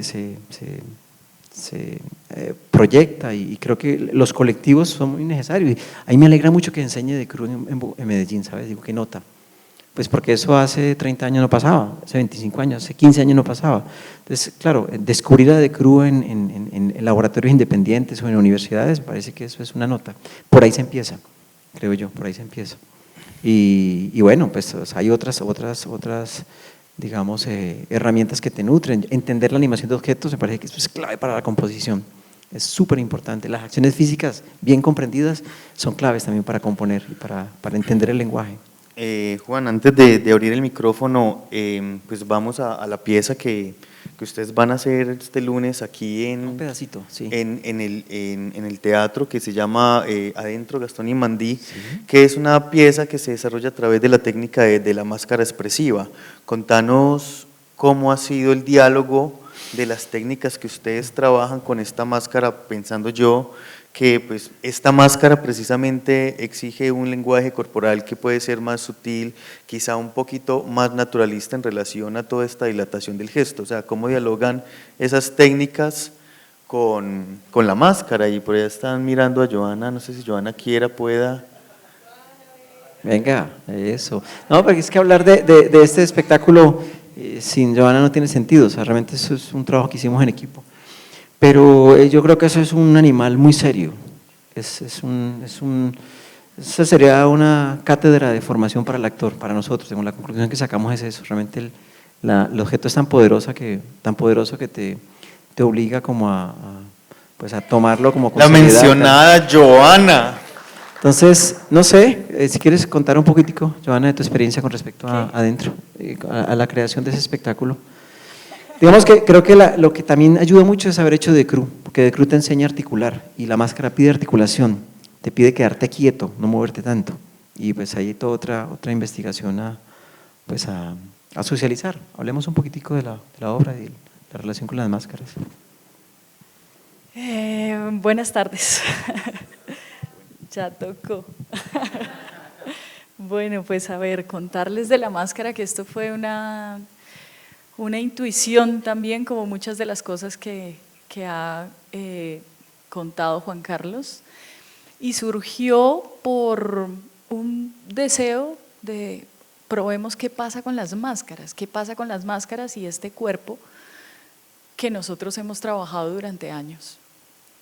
proyecta y creo que los colectivos son muy necesarios. A mí me alegra mucho que enseñe de Decru en Medellín, ¿sabes? Digo, ¿qué nota? Pues porque eso hace 30 años no pasaba, hace 25 años, hace 15 años no pasaba. Entonces, claro, descubrir a Decru en laboratorios independientes o en universidades, parece que eso es una nota. Por ahí se empieza, creo yo, por ahí se empieza. Y bueno, pues hay otras digamos, herramientas que te nutren. Entender la animación de objetos me parece que eso es clave para la composición, es súper importante. Las acciones físicas bien comprendidas son claves también para componer y para entender el lenguaje. Juan, antes de abrir el micrófono, pues vamos a la pieza que ustedes van a hacer este lunes aquí un pedacito, sí. en el teatro, que se llama Adentro Gastón y Mandí, sí, que es una pieza que se desarrolla a través de la técnica de la máscara expresiva. Contanos cómo ha sido el diálogo de las técnicas que ustedes trabajan con esta máscara, pensando yo que pues esta máscara precisamente exige un lenguaje corporal que puede ser más sutil, quizá un poquito más naturalista en relación a toda esta dilatación del gesto, o sea, cómo dialogan esas técnicas con la máscara. Y por allá están mirando a Joana, no sé si Joana pueda. Venga, eso. No, porque es que hablar de este espectáculo sin Joana no tiene sentido, o sea, realmente eso es un trabajo que hicimos en equipo. Pero yo creo que eso es un animal muy serio, esa sería una cátedra de formación para el actor, para nosotros. Según la conclusión que sacamos es eso, realmente el objeto es tan poderoso que te obliga como pues a tomarlo como con la seriedad, mencionada Joana. Entonces, no sé, si quieres contar un poquitico, Joana, de tu experiencia con respecto a Adentro, a la creación de ese espectáculo. Digamos que creo que lo que también ayuda mucho es haber hecho de crew, porque de crew te enseña a articular y la máscara pide articulación, te pide quedarte quieto, no moverte tanto. Y pues hay toda otra investigación pues a socializar. Hablemos un poquitico de la obra y la relación con las máscaras. Buenas tardes. Ya tocó. Bueno, pues a ver, contarles de la máscara, que esto fue una intuición también, como muchas de las cosas que ha contado Juan Carlos, y surgió por un deseo de probemos qué pasa con las máscaras, qué pasa con las máscaras y este cuerpo que nosotros hemos trabajado durante años.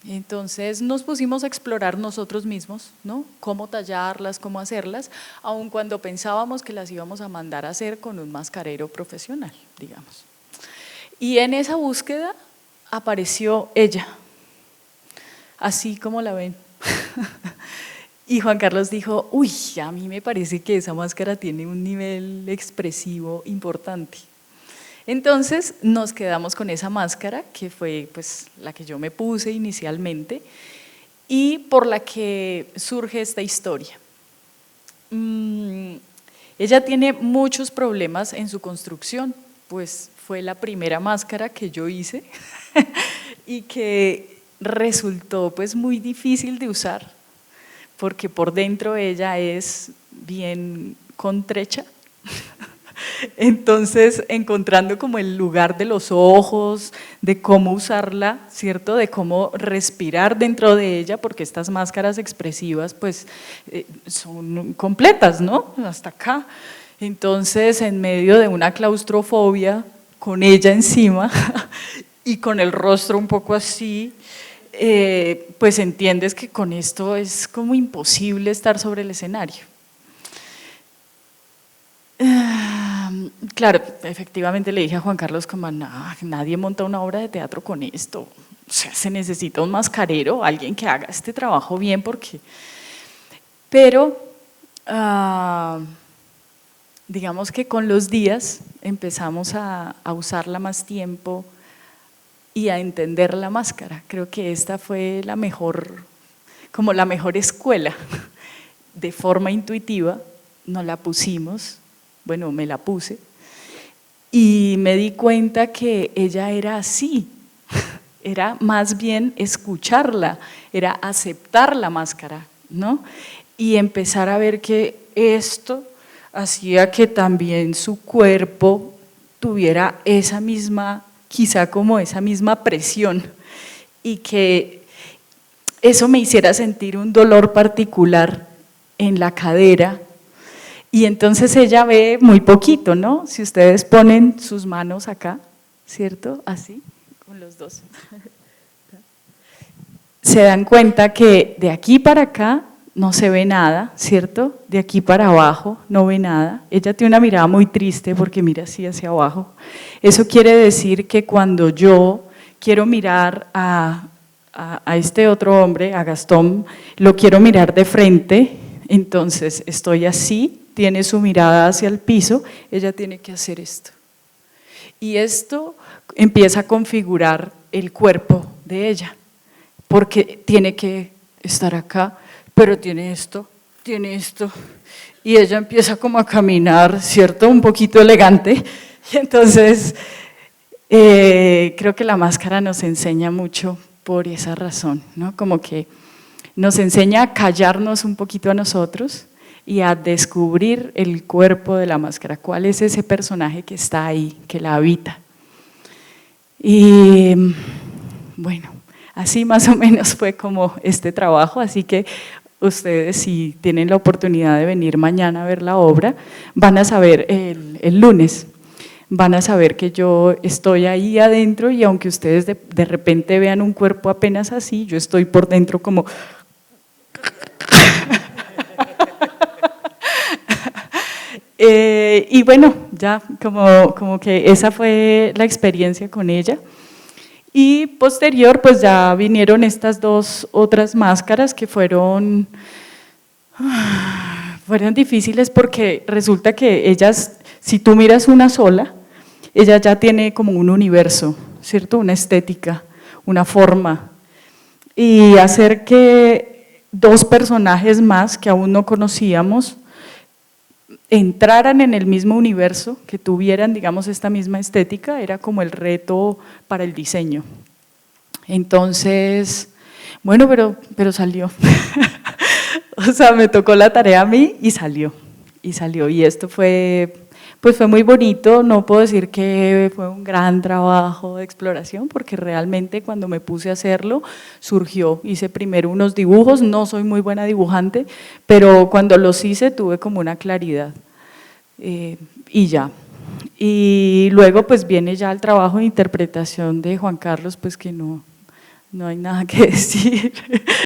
Entonces nos pusimos a explorar nosotros mismos, ¿no? Cómo tallarlas, cómo hacerlas, aun cuando pensábamos que las íbamos a mandar a hacer con un mascarero profesional, digamos. Y en esa búsqueda apareció ella, así como la ven. Y Juan Carlos dijo, uy, a mí me parece que esa máscara tiene un nivel expresivo importante. Entonces nos quedamos con esa máscara, que fue pues la que yo me puse inicialmente y por la que surge esta historia. Ella tiene muchos problemas en su construcción, pues fue la primera máscara que yo hice y que resultó pues muy difícil de usar, porque por dentro ella es bien contrecha. Entonces, encontrando como el lugar de los ojos, de cómo usarla, ¿cierto? De cómo respirar dentro de ella, porque estas máscaras expresivas pues son completas, ¿no? Hasta acá. Entonces, en medio de una claustrofobia, con ella encima y con el rostro un poco así, pues entiendes que con esto es como imposible estar sobre el escenario. Claro, efectivamente le dije a Juan Carlos como nadie monta una obra de teatro con esto, o sea, se necesita un mascarero, alguien que haga este trabajo bien, porque… Pero digamos que con los días empezamos a usarla más tiempo y a entender la máscara. Creo que esta fue la mejor escuela. De forma intuitiva nos la pusimos. Bueno, me la puse y me di cuenta que ella era así, era más bien escucharla, era aceptar la máscara, ¿no? Y empezar a ver que esto hacía que también su cuerpo tuviera esa misma, quizá como esa misma presión, y que eso me hiciera sentir un dolor particular en la cadera. Y entonces ella ve muy poquito, ¿no? Si ustedes ponen sus manos acá, ¿cierto? Así, con los dos. Se dan cuenta que de aquí para acá no se ve nada, ¿cierto? De aquí para abajo no ve nada. Ella tiene una mirada muy triste porque mira así hacia abajo. Eso quiere decir que cuando yo quiero mirar a este otro hombre, a Gastón, lo quiero mirar de frente, entonces estoy así, tiene su mirada hacia el piso, ella tiene que hacer esto. Y esto empieza a configurar el cuerpo de ella, porque tiene que estar acá, pero tiene esto, y ella empieza como a caminar, ¿cierto? Un poquito elegante, y entonces creo que la máscara nos enseña mucho por esa razón, ¿no? Como que nos enseña a callarnos un poquito a nosotros y a descubrir el cuerpo de la máscara, cuál es ese personaje que está ahí, que la habita. Y bueno, así más o menos fue como este trabajo, así que ustedes, si tienen la oportunidad de venir mañana a ver la obra, van a saber el lunes, van a saber que yo estoy ahí adentro, y aunque ustedes de repente vean un cuerpo apenas así, yo estoy por dentro como… y bueno, ya como que esa fue la experiencia con ella. Y posterior pues ya vinieron estas dos otras máscaras que fueron difíciles, porque resulta que ellas, si tú miras una sola, ella ya tiene como un universo, ¿cierto? Una estética, una forma. Y hacer que dos personajes más que aún no conocíamos entraran en el mismo universo, que tuvieran, digamos, esta misma estética, era como el reto para el diseño. Entonces, bueno, pero salió. O sea, me tocó la tarea a mí y salió. Y esto fue, pues fue muy bonito. No puedo decir que fue un gran trabajo de exploración, porque realmente cuando me puse a hacerlo, surgió. Hice primero unos dibujos, no soy muy buena dibujante, pero cuando los hice tuve como una claridad. Y ya. Y luego pues viene ya el trabajo de interpretación de Juan Carlos, pues que no hay nada que decir.